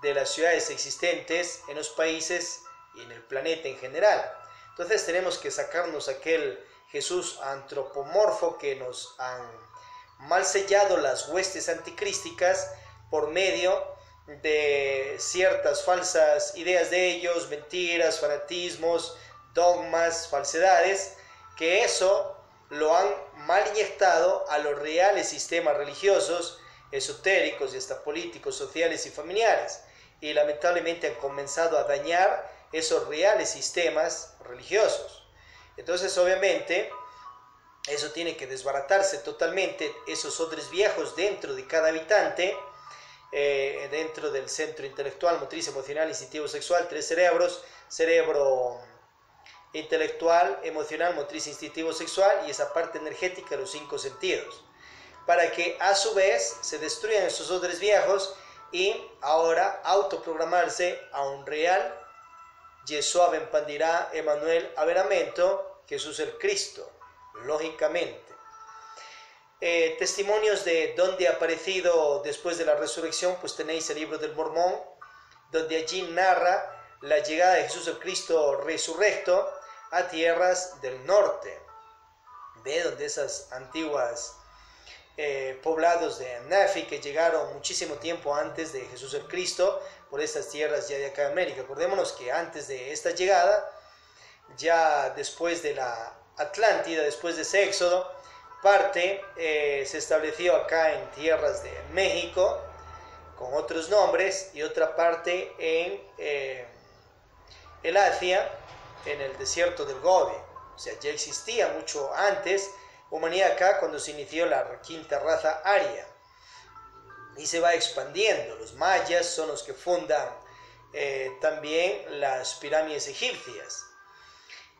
de las ciudades existentes en los países y en el planeta en general. Entonces tenemos que sacarnos aquel Jesús antropomorfo que nos han mal sellado las huestes anticrísticas por medio de ciertas falsas ideas de ellos, mentiras, fanatismos, dogmas, falsedades, que eso lo han mal inyectado a los reales sistemas religiosos, esotéricos y hasta políticos, sociales y familiares, y lamentablemente han comenzado a dañar esos reales sistemas religiosos. Entonces obviamente eso tiene que desbaratarse totalmente, esos odres viejos dentro de cada habitante, dentro del centro intelectual, motriz, emocional, instintivo, sexual, 3 cerebros, cerebro intelectual, emocional, motriz, instintivo, sexual, y esa parte energética de los 5 sentidos. para que a su vez se destruyan esos odres viejos y ahora autoprogramarse a un real Yeshua benpandirá Emanuel averamento, Jesús el Cristo, lógicamente. Testimonios de dónde ha aparecido después de la resurrección, pues tenéis el libro del Mormón, donde allí narra la llegada de Jesús el Cristo resurrecto a tierras del norte, de donde esas antiguas poblados de Anafi que llegaron muchísimo tiempo antes de Jesús el Cristo por estas tierras ya de acá de América. Acordémonos que antes de esta llegada, ya después de la Atlántida, después de ese éxodo, parte se estableció acá en tierras de México con otros nombres y otra parte en el Asia, en el desierto del Gobi. O sea, ya existía mucho antes humanidad acá cuando se inició la quinta raza aria y se va expandiendo. Los mayas son los que fundan también las pirámides egipcias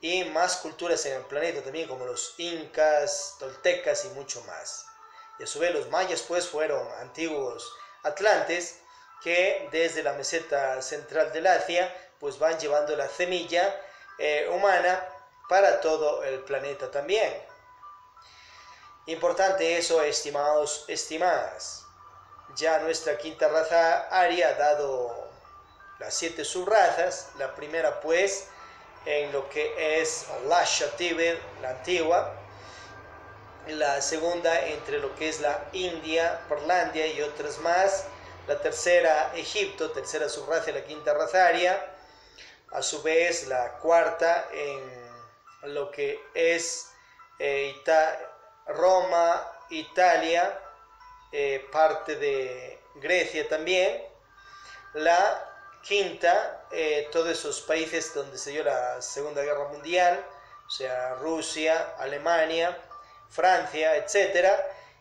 y más culturas en el planeta también, como los incas, toltecas y mucho más. Y a su vez los mayas pues fueron antiguos atlantes que desde la meseta central del Asia pues van llevando la semilla humana para todo el planeta también. Importante eso, estimados, estimadas. Ya nuestra quinta raza aria ha dado las 7 subrazas. La primera pues en lo que es Lasha Tibet, la antigua. La segunda entre lo que es la India, Parlandia y otras más. La tercera Egipto, tercera subraza, la quinta raza aria. A su vez la cuarta en lo que es Roma, Italia, parte de Grecia también. La quinta, todos esos países donde se dio la Segunda Guerra Mundial, o sea, Rusia, Alemania, Francia, etc.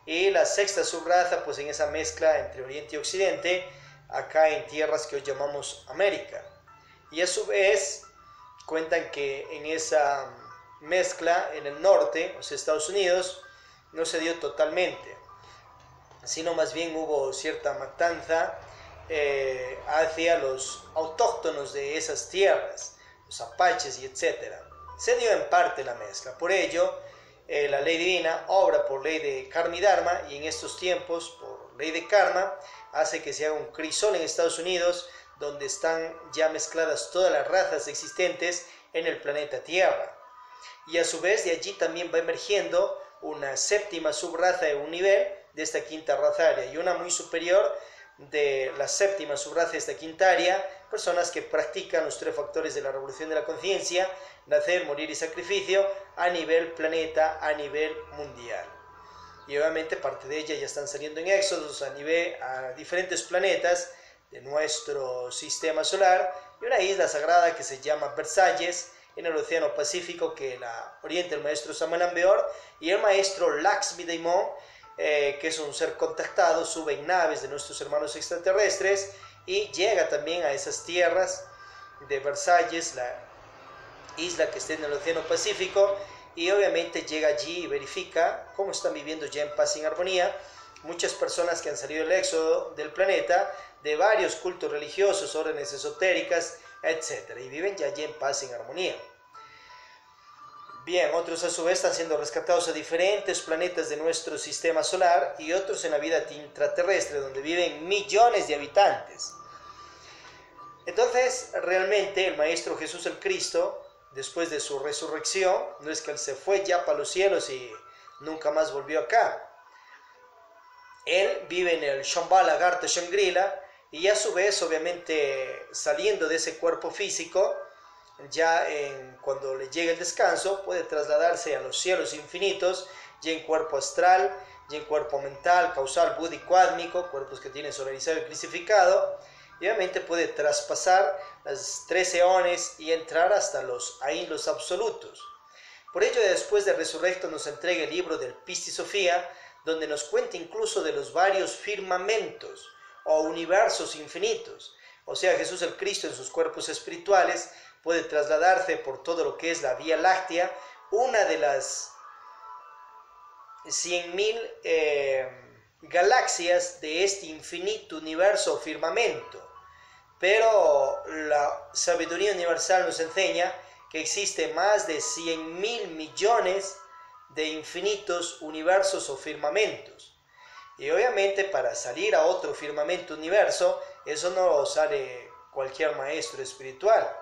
Y la sexta subraza, pues en esa mezcla entre Oriente y Occidente, acá en tierras que hoy llamamos América. Y a su vez, cuentan que en esa mezcla en el norte, o sea, Estados Unidos, no se dio totalmente, sino más bien hubo cierta matanza hacia los autóctonos de esas tierras, los apaches y etc. Se dio en parte la mezcla. Por ello, la ley divina obra por ley de karma y dharma, y en estos tiempos, por ley de karma, hace que se haga un crisol en Estados Unidos, donde están ya mezcladas todas las razas existentes en el planeta Tierra. Y a su vez de allí también va emergiendo una séptima subraza de un nivel de esta quinta raza aria y una muy superior de la séptima subraza de esta quinta aria, personas que practican los 3 factores de la revolución de la conciencia, nacer, morir y sacrificio, a nivel planeta, a nivel mundial. Y obviamente parte de ellas ya están saliendo en éxodos a diferentes planetas de nuestro sistema solar, y una isla sagrada que se llama Versalles, en el Océano Pacífico, que la orienta el maestro Samuel Ambeor, y el maestro Lakshmi Daimon, que es un ser contactado, sube en naves de nuestros hermanos extraterrestres y llega también a esas tierras de Versalles, la isla que está en el Océano Pacífico, y obviamente llega allí y verifica cómo están viviendo ya en paz y en armonía muchas personas que han salido del éxodo del planeta, de varios cultos religiosos, órdenes esotéricas, etc. Y viven ya allí en paz y en armonía. Bien, otros a su vez están siendo rescatados a diferentes planetas de nuestro sistema solar y otros en la vida intraterrestre, donde viven millones de habitantes. Entonces, realmente el Maestro Jesús el Cristo, después de su resurrección, no es que él se fue ya para los cielos y nunca más volvió acá. Él vive en el Shambhala Garta Shangri-La y a su vez, obviamente, saliendo de ese cuerpo físico, ya cuando le llegue el descanso, puede trasladarse a los cielos infinitos, ya en cuerpo astral, ya en cuerpo mental, causal, búdico, ádmico, cuerpos que tienen solarizado y crisificado, y obviamente puede traspasar las 13 eones y entrar hasta los ahínlos absolutos. Por ello, después de resurrecto nos entrega el libro del Pisti Sofía, donde nos cuenta incluso de los varios firmamentos o universos infinitos. O sea, Jesús el Cristo en sus cuerpos espirituales puede trasladarse por todo lo que es la Vía Láctea, una de las 100.000 galaxias de este infinito universo o firmamento. Pero la sabiduría universal nos enseña que existe más de 100.000 millones de infinitos universos o firmamentos. Y obviamente para salir a otro firmamento universo, eso no sale cualquier maestro espiritual.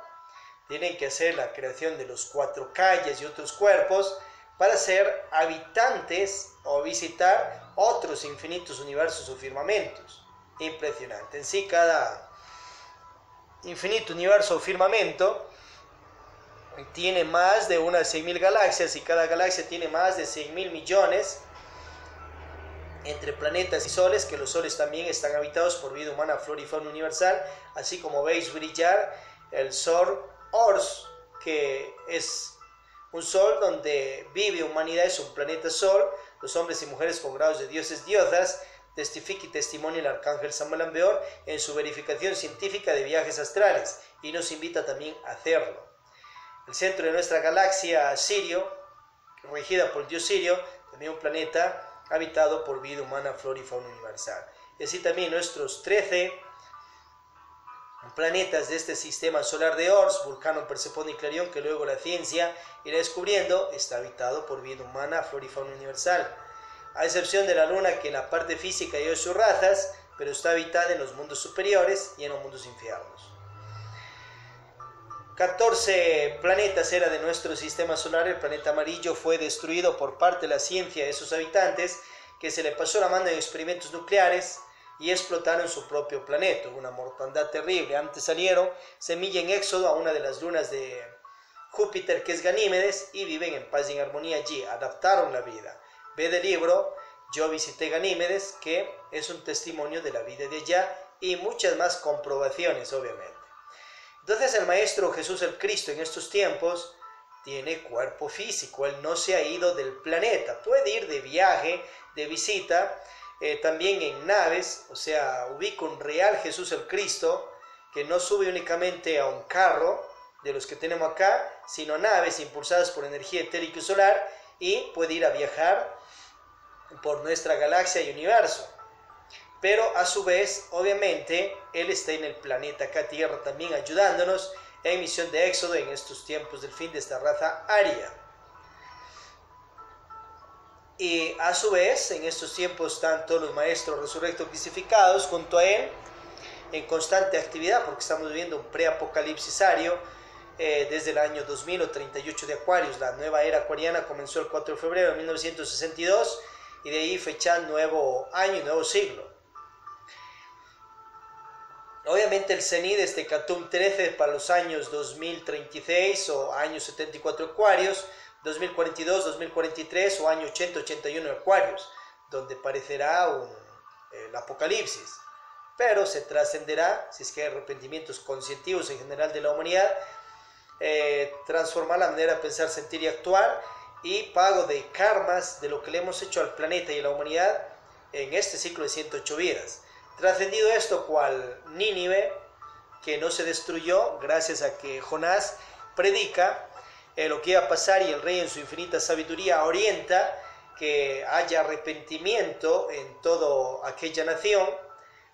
Tienen que hacer la creación de los 4 calles y otros cuerpos para ser habitantes o visitar otros infinitos universos o firmamentos. Impresionante. En sí, cada infinito universo o firmamento tiene más de unas 100.000 galaxias, y cada galaxia tiene más de 100.000 millones entre planetas y soles, que los soles también están habitados por vida humana, flora y fauna universal, así como veis brillar el sol Ors, que es un sol donde vive humanidad, es un planeta sol, los hombres y mujeres con grados de dioses, diosas, testifica y testimonia el arcángel San Malambeor en su verificación científica de viajes astrales, y nos invita también a hacerlo. El centro de nuestra galaxia, Sirio, regida por el dios Sirio, también un planeta habitado por vida humana, flora y fauna universal. Y así también nuestros 13 planetas de este sistema solar de Ors, Vulcano, Persefone y Clarión, que luego la ciencia irá descubriendo, está habitado por vida humana, flora y fauna universal. A excepción de la Luna, que en la parte física lleva sus razas, pero está habitada en los mundos superiores y en los mundos infiernos. 14 planetas era de nuestro sistema solar. El planeta amarillo fue destruido por parte de la ciencia de sus habitantes, que se le pasó la mano en experimentos nucleares y explotaron su propio planeta. Una mortandad terrible. Antes salieron semilla en éxodo a una de las lunas de Júpiter, que es Ganímedes, y viven en paz y en armonía allí. Adaptaron la vida. Ve del libro Yo visité Ganímedes, que es un testimonio de la vida de allá, y muchas más comprobaciones, obviamente. Entonces el Maestro Jesús el Cristo en estos tiempos tiene cuerpo físico. Él no se ha ido del planeta. Puede ir de viaje, de visita, también en naves. O sea, ubica un real Jesús el Cristo que no sube únicamente a un carro de los que tenemos acá, sino naves impulsadas por energía etérica y solar, y puede ir a viajar por nuestra galaxia y universo. Pero a su vez, obviamente, Él está en el planeta acá Tierra también ayudándonos en misión de éxodo en estos tiempos del fin de esta raza aria. Y a su vez, en estos tiempos están todos los maestros resurrectos crucificados junto a Él en constante actividad, porque estamos viviendo un preapocalipsis ario desde el año 2000 o 38 de Acuarios. La nueva era acuariana comenzó el 4 de febrero de 1962 y de ahí fecha nuevo año y nuevo siglo. Obviamente el cenit de este Catum 13 para los años 2036 o año 74 Acuarios, 2042, 2043 o año 80-81 Acuarios, donde parecerá el apocalipsis. Pero se trascenderá, si es que hay arrepentimientos conscientivos en general de la humanidad, transformar la manera de pensar, sentir y actuar, y pago de karmas de lo que le hemos hecho al planeta y a la humanidad en este ciclo de 108 vidas. Trascendido esto, cual Nínive, que no se destruyó gracias a que Jonás predica lo que iba a pasar, y el rey en su infinita sabiduría orienta que haya arrepentimiento en toda aquella nación,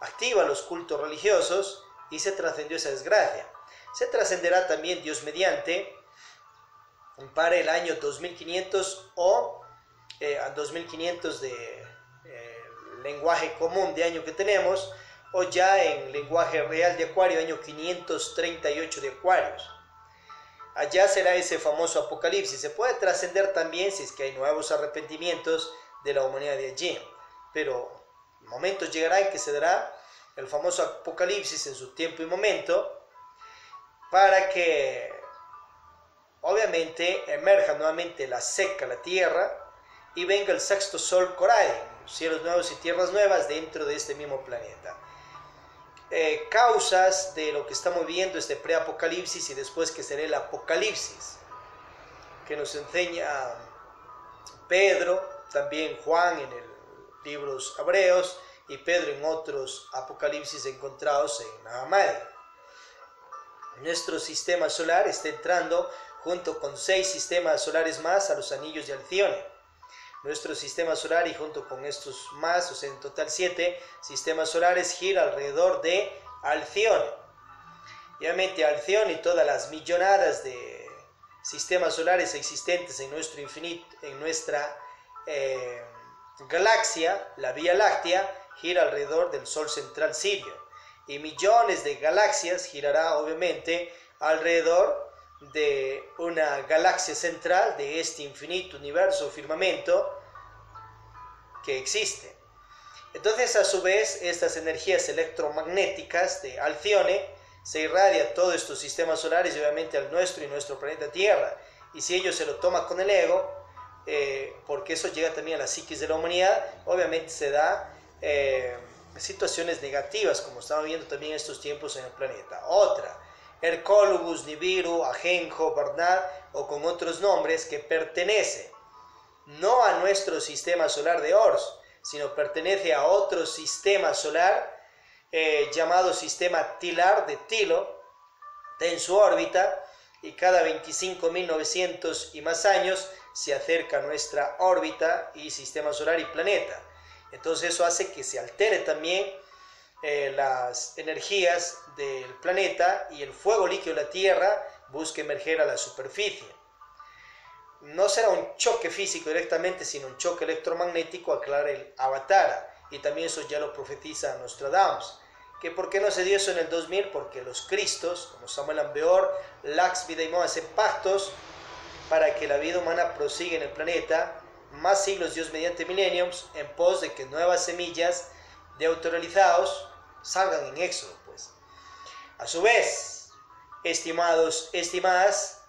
activa los cultos religiosos y se trascendió esa desgracia. Se trascenderá también, Dios mediante, para el año 2500 o 2500 de lenguaje común de año que tenemos, o ya en lenguaje real de Acuario, año 538 de Acuarios. Allá será ese famoso apocalipsis. Se puede trascender también si es que hay nuevos arrepentimientos de la humanidad de allí, pero momentos llegarán en que se dará el famoso apocalipsis en su tiempo y momento, para que obviamente emerja nuevamente la seca, la tierra, y venga el sexto sol Corae, cielos nuevos y tierras nuevas dentro de este mismo planeta. Causas de lo que estamos viendo, este preapocalipsis y después que será el apocalipsis, que nos enseña Pedro, también Juan en el libros hebreos, y Pedro en otros apocalipsis encontrados en Nahamadi. Nuestro sistema solar está entrando junto con 6 sistemas solares más a los anillos de Alcione. nuestro sistema solar, y junto con estos más, o sea, en total 7 sistemas solares, gira alrededor de Alcione. Y obviamente Alcione y todas las millonadas de sistemas solares existentes en nuestro infinito, en nuestra galaxia, la Vía Láctea, gira alrededor del Sol central Sirio. Y millones de galaxias girará obviamente alrededor de una galaxia central de este infinito universo firmamento que existe. Entonces, a su vez, estas energías electromagnéticas de Alcione se irradia a todos estos sistemas solares y obviamente al nuestro y nuestro planeta Tierra. Y si ello se lo toma con el ego, porque eso llega también a la psiquis de la humanidad, obviamente se da situaciones negativas, como estamos viendo también en estos tiempos en el planeta. Otra, Hercólogos, Nibiru, Ajenjo, Barnard, o con otros nombres, que pertenece no a nuestro sistema solar de Ors, sino pertenece a otro sistema solar llamado sistema Tilar de Tilo, en su órbita, y cada 25.900 y más años se acerca a nuestra órbita y sistema solar y planeta. Entonces eso hace que se altere también las energías del planeta, y el fuego líquido de la Tierra busca emerger a la superficie. No será un choque físico directamente, sino un choque electromagnético, aclara el Avatar, y también eso ya lo profetiza Nostradamus. ¿Que por qué no se dio eso en el 2000? Porque los Cristos, como Samuel Ambeor, Lax, Vida y Mo, hacen pactos para que la vida humana prosiga en el planeta más siglos, Dios mediante mileniums, en pos de que nuevas semillas de autorrealizados salgan en éxodo, pues. A su vez, estimados, estimadas,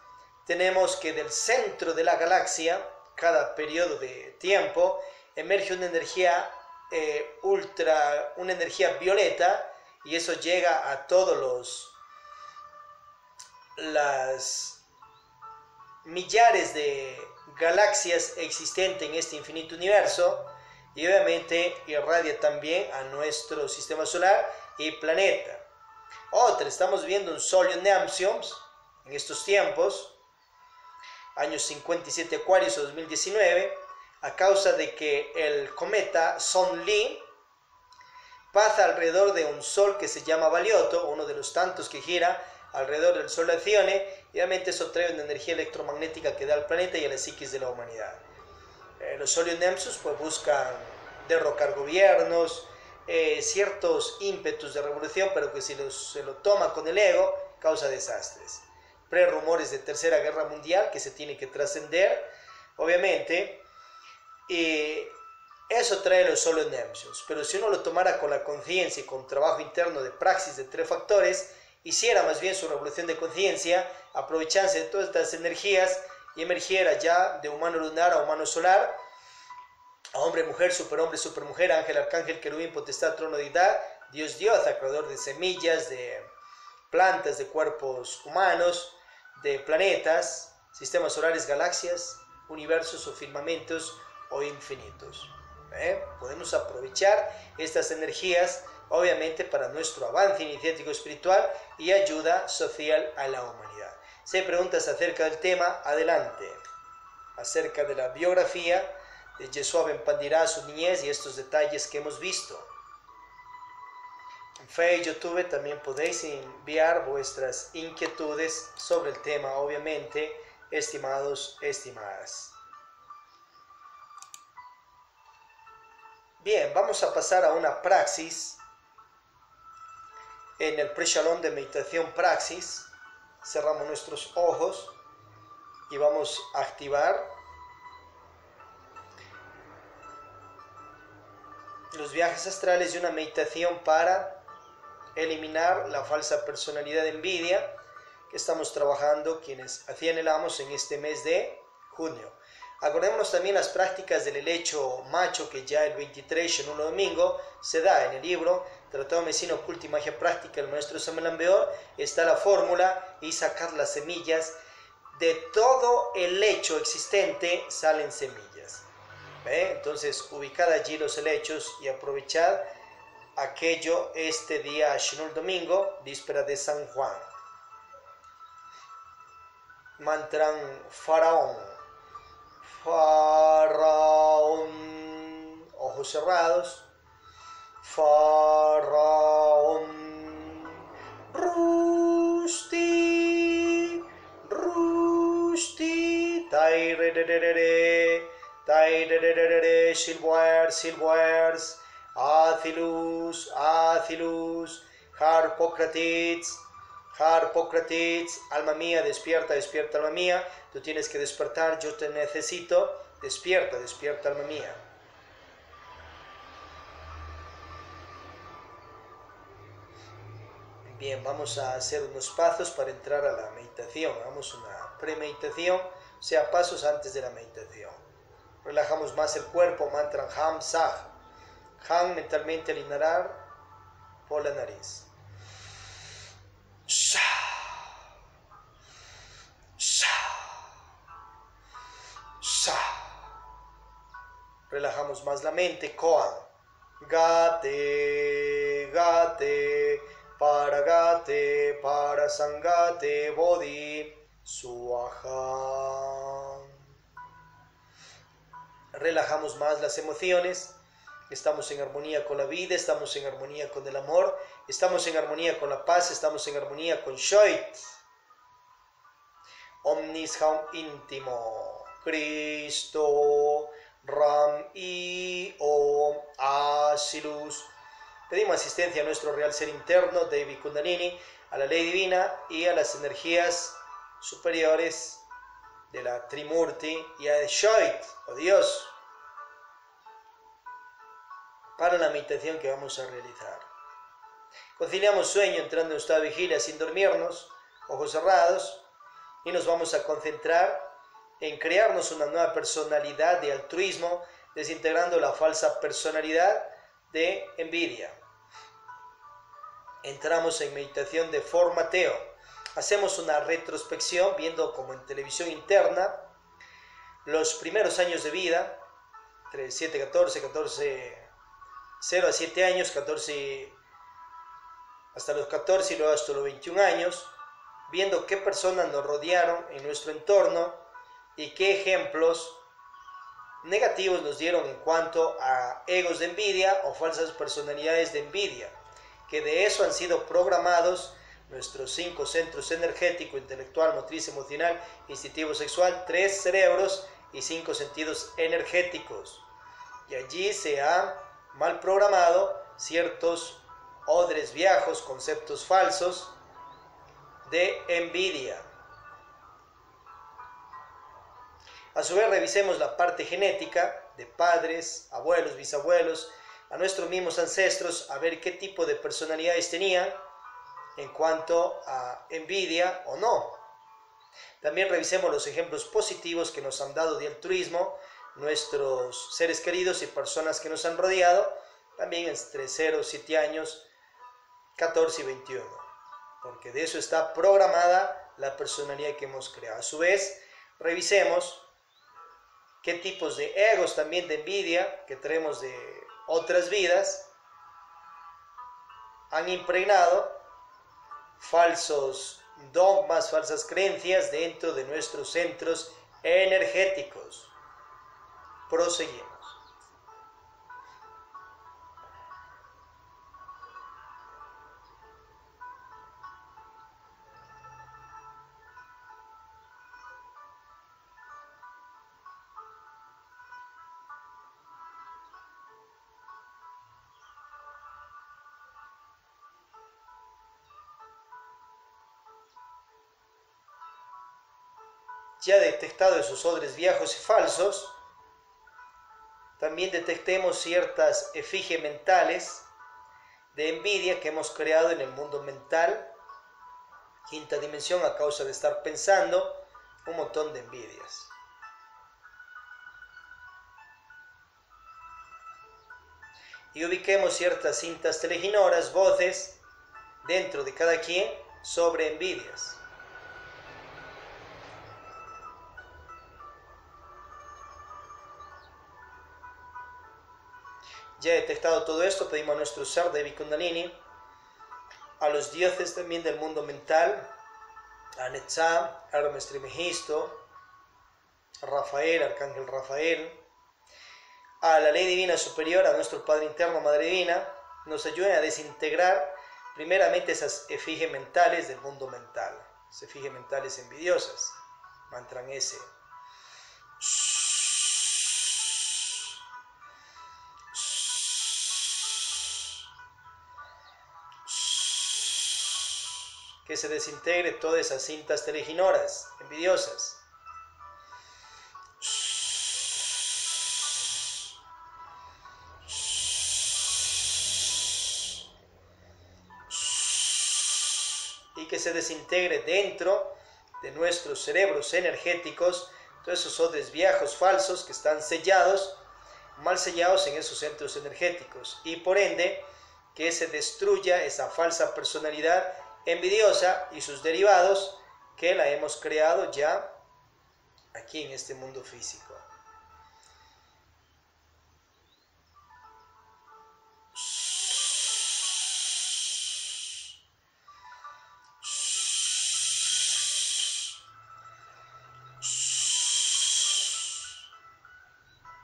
tenemos que del centro de la galaxia, cada periodo de tiempo, emerge una energía una energía violeta, y eso llega a todos las millares de galaxias existentes en este infinito universo, y obviamente irradia también a nuestro sistema solar y planeta. Otra, estamos viendo un Solio Neamsiums en estos tiempos, años 57 Acuarios o 2019, a causa de que el cometa Son-Lee pasa alrededor de un sol que se llama Balioto, uno de los tantos que gira alrededor del Sol Alcione, y obviamente eso trae una energía electromagnética que da al planeta y a la psiquis de la humanidad. Los Solio Neamsiums pues buscan derrocar gobiernos, ciertos ímpetus de revolución, pero que si se lo toma con el ego, causa desastres. Rumores de tercera guerra mundial que se tiene que trascender, obviamente, y eso trae los Solio Neamsiums. Pero si uno lo tomara con la conciencia y con trabajo interno de praxis de 3 factores, hiciera más bien su revolución de conciencia, aprovechándose de todas estas energías y emergiera ya de humano lunar a humano solar, a hombre, mujer, superhombre, supermujer, ángel, arcángel, querubín, potestad, trono, deidad, Dios, creador de semillas, de plantas, de cuerpos humanos, de planetas, sistemas solares, galaxias, universos o firmamentos o infinitos. Podemos aprovechar estas energías obviamente para nuestro avance iniciático espiritual y ayuda social a la humanidad. Si hay preguntas acerca del tema, adelante. Acerca de la biografía de Yeshua Ben Pandirá, su niñez y estos detalles que hemos visto. En Facebook y YouTube también podéis enviar vuestras inquietudes sobre el tema, obviamente, estimados, estimadas. Bien, vamos a pasar a una praxis. En el pre-shalom de meditación praxis, cerramos nuestros ojos y vamos a activar los viajes astrales y una meditación para eliminar la falsa personalidad de envidia que estamos trabajando quienes así anhelamos en este mes de junio. Acordémonos también las prácticas del helecho macho que ya el 23 en un domingo se da en el libro Tratado de Medicina Oculta y Magia Práctica del maestro Samuel Ambeor. Está la fórmula y sacar las semillas. De todo el hecho existente salen semillas. Entonces ubicad allí los helechos y aprovechad aquello este día Shinul domingo, víspera de San Juan. Mantran Faraón. Faraón. ojos cerrados. Faraón, Rusti, Rusti, Tairerere, Tairerere, Silbuers, Silbuers, Athilus, Athilus, Harpocrates, Harpocrates, alma mía, despierta, despierta, alma mía, tú tienes que despertar, yo te necesito, despierta, despierta, alma mía. Bien, vamos a hacer unos pasos para entrar a la meditación. Hagamos una premeditación, o sea, pasos antes de la meditación. Relajamos más el cuerpo, mantra Ham Sah. Ham mentalmente al inhalar por la nariz. Sha. Sha. Sha. Relajamos más la mente. Koan. Gate, gate. Paragate, parasangate, bodhi, suaha. Relajamos más las emociones. Estamos en armonía con la vida, estamos en armonía con el amor, estamos en armonía con la paz, estamos en armonía con Shoit. Omnis Haum íntimo, Cristo, Ram y Om Asilus. Pedimos asistencia a nuestro real ser interno, Devi Kundalini, a la ley divina y a las energías superiores de la Trimurti y a Shoit, o Dios, para la meditación que vamos a realizar. Conciliamos sueño entrando en estado de vigilia sin dormirnos, ojos cerrados, y nos vamos a concentrar en crearnos una nueva personalidad de altruismo, desintegrando la falsa personalidad de envidia. Entramos en meditación de formateo. Hacemos una retrospección viendo como en televisión interna los primeros años de vida, entre 7, 14, 0 a 7 años, 14 hasta los 14 y luego hasta los 21 años, viendo qué personas nos rodearon en nuestro entorno y qué ejemplos negativos nos dieron en cuanto a egos de envidia o falsas personalidades de envidia, que de eso han sido programados nuestros 5 centros energético, intelectual, motriz, emocional, instintivo, sexual, 3 cerebros y 5 sentidos energéticos. Y allí se han mal programado ciertos odres viejos, conceptos falsos de envidia. A su vez, revisemos la parte genética de padres, abuelos, bisabuelos, a nuestros mismos ancestros, a ver qué tipo de personalidades tenían en cuanto a envidia o no. También revisemos los ejemplos positivos que nos han dado de altruismo nuestros seres queridos y personas que nos han rodeado, también entre 0, 7 años, 14 y 21, porque de eso está programada la personalidad que hemos creado. A su vez, revisemos qué tipos de egos también de envidia que traemos de otras vidas han impregnado falsos dogmas, falsas creencias dentro de nuestros centros energéticos. Proseguimos. Ya detectado esos odres viejos y falsos, también detectemos ciertas efigies mentales de envidia que hemos creado en el mundo mental, quinta dimensión, a causa de estar pensando un montón de envidias. Y ubiquemos ciertas cintas teleginoras, voces, dentro de cada quien sobre envidias. Ya detectado todo esto, pedimos a nuestro ser Devi Kundalini, a los dioses también del mundo mental, a Netzah, Hermes Trismegisto, Rafael, Arcángel Rafael, a la ley divina superior, a nuestro Padre interno, Madre divina, nos ayuden a desintegrar primeramente esas efigies mentales del mundo mental, esas efigies mentales envidiosas. Mantra ese. Que se desintegre todas esas cintas teleginoras envidiosas. Y que se desintegre dentro de nuestros cerebros energéticos todos esos odres viejos falsos que están sellados, mal sellados en esos centros energéticos, y por ende que se destruya esa falsa personalidad envidiosa y sus derivados que la hemos creado ya aquí en este mundo físico.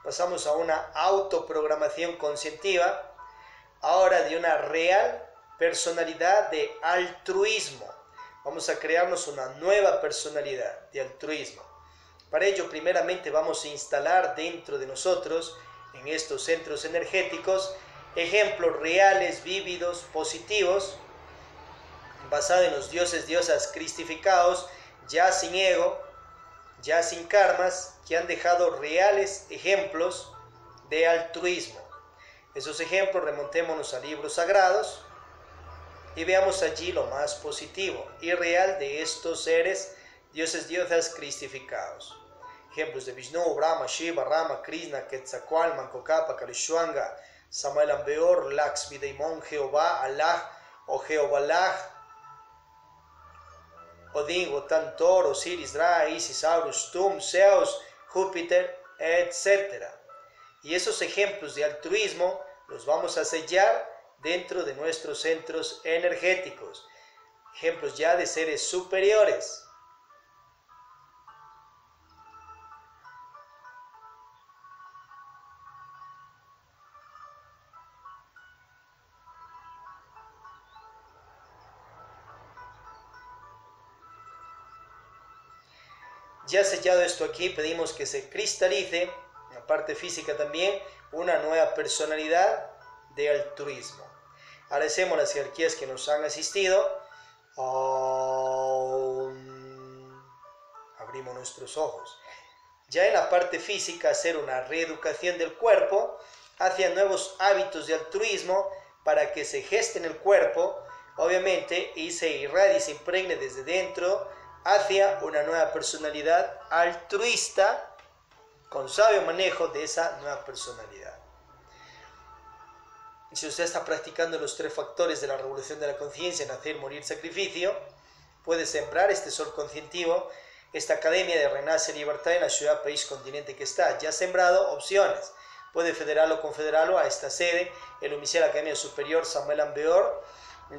Pasamos a una autoprogramación conscientiva, ahora de una real personalidad de altruismo. Vamos a crearnos una nueva personalidad de altruismo. Para ello, primeramente vamos a instalar dentro de nosotros, en estos centros energéticos, ejemplos reales, vívidos, positivos, basados en los dioses, diosas cristificados, ya sin ego, ya sin karmas, que han dejado reales ejemplos de altruismo. Esos ejemplos remontémonos a libros sagrados y veamos allí lo más positivo y real de estos seres, dioses, diosas cristificados. Ejemplos de Vishnu, Brahma, Shiva, Rama, Krishna, Quetzalcóatl, Manco-Cápac, Kalishwanga, Samael Ambeor, Lakshmi, Daimon, Jehová, Allah o Jehová, Odín, Wotan, Thor, Osiris, Ra, Isis, Horus, Tum, Zeus, Júpiter, etc. Y esos ejemplos de altruismo los vamos a sellar dentro de nuestros centros energéticos. Ejemplos ya de seres superiores. Ya sellado esto aquí, pedimos que se cristalice, en la parte física también, una nueva personalidad de altruismo. Agradecemos las jerarquías que nos han asistido. Abrimos nuestros ojos. Ya en la parte física, hacer una reeducación del cuerpo hacia nuevos hábitos de altruismo para que se geste en el cuerpo, obviamente, y se irradie, se impregne desde dentro hacia una nueva personalidad altruista con sabio manejo de esa nueva personalidad. Si usted está practicando los 3 factores de la revolución de la conciencia, nacer, morir, sacrificio, puede sembrar este sol conscientivo, esta academia de Renace Libertad en la ciudad, país, continente que está. Ya sembrado, opciones. Puede federarlo o confederarlo a esta sede, el Oficial Academia Superior Samuel Ambeor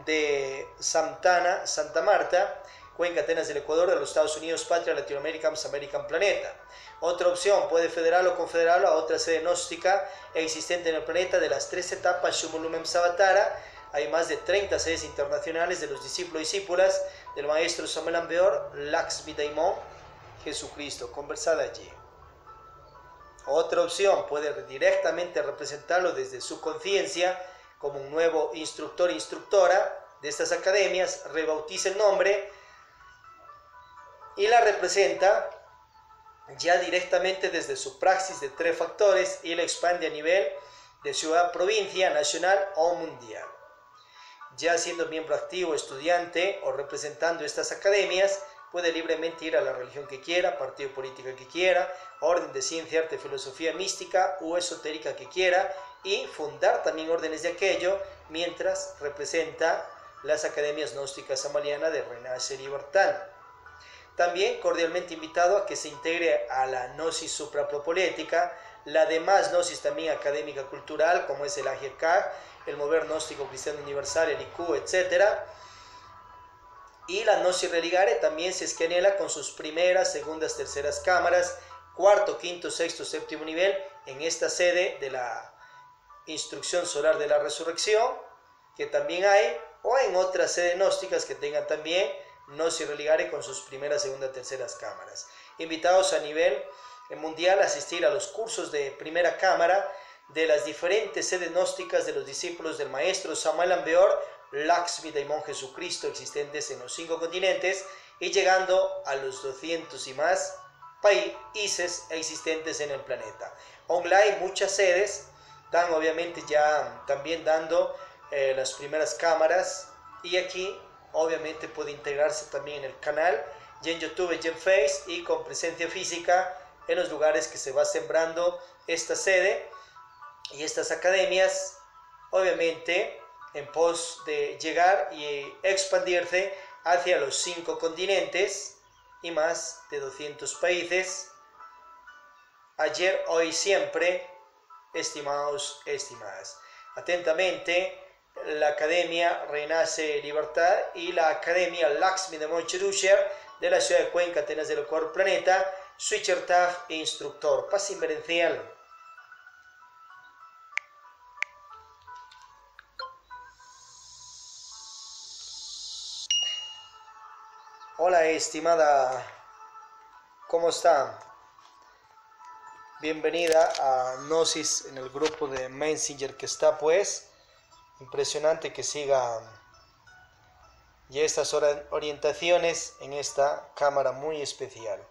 de Santana, Santa Marta, Cuenca, Atenas del Ecuador, de los Estados Unidos, Patria, Latinoamérica, American Planeta. Otra opción, puede federarlo o confederarlo a otra sede gnóstica existente en el planeta de las 3 etapas Shumulumem Savatara. Hay más de 30 sedes internacionales de los discípulos y discípulas del maestro Samuel Ambeor, Lakshmi Daimon, Jesucristo. Conversad allí. Otra opción, puede directamente representarlo desde su conciencia como un nuevo instructor, instructora de estas academias, rebautiza el nombre y la representa ya directamente desde su praxis de 3 factores y la expande a nivel de ciudad, provincia, nacional o mundial. Ya siendo miembro activo, estudiante o representando estas academias, puede libremente ir a la religión que quiera, partido político que quiera, orden de ciencia, arte, filosofía mística o esotérica que quiera, y fundar también órdenes de aquello mientras representa las academias gnósticas samalianas de Renace Libertad. También cordialmente invitado a que se integre a la gnosis suprapropolética, la demás gnosis también académica cultural, como es el AGK, el Mover Gnóstico Cristiano Universal, el IQ, etc. Y la gnosis religare también se escanela con sus primeras, segundas, terceras cámaras, cuarto, quinto, sexto, séptimo nivel en esta sede de la instrucción solar de la resurrección, que también hay, o en otras sedes gnósticas que tengan también Gnosis Religare con sus primeras, segunda, terceras cámaras. Invitados a nivel mundial a asistir a los cursos de primera cámara de las diferentes sedes gnósticas de los discípulos del maestro Samuel Ambeor, Lakshmi Daimon Jesucristo, existentes en los 5 continentes y llegando a los 200 y más países existentes en el planeta. Online muchas sedes están obviamente ya también dando las primeras cámaras, y aquí obviamente puede integrarse también en el canal, y en YouTube y en Face, y con presencia física en los lugares que se va sembrando esta sede y estas academias, obviamente en pos de llegar y expandirse hacia los 5 continentes y más de 200 países. Ayer, hoy, siempre, estimados, estimadas. Atentamente, la Academia Renace Libertad y la Academia Lakshmi Daimon Cherusher de la ciudad de Cuenca, Atenas del Ecuador Planeta, switcher TAF e instructor. Paz inverencial. Hola estimada, ¿cómo está? Bienvenida a Gnosis en el grupo de Messenger que está pues. Impresionante que siga ya estas orientaciones en esta cámara muy especial.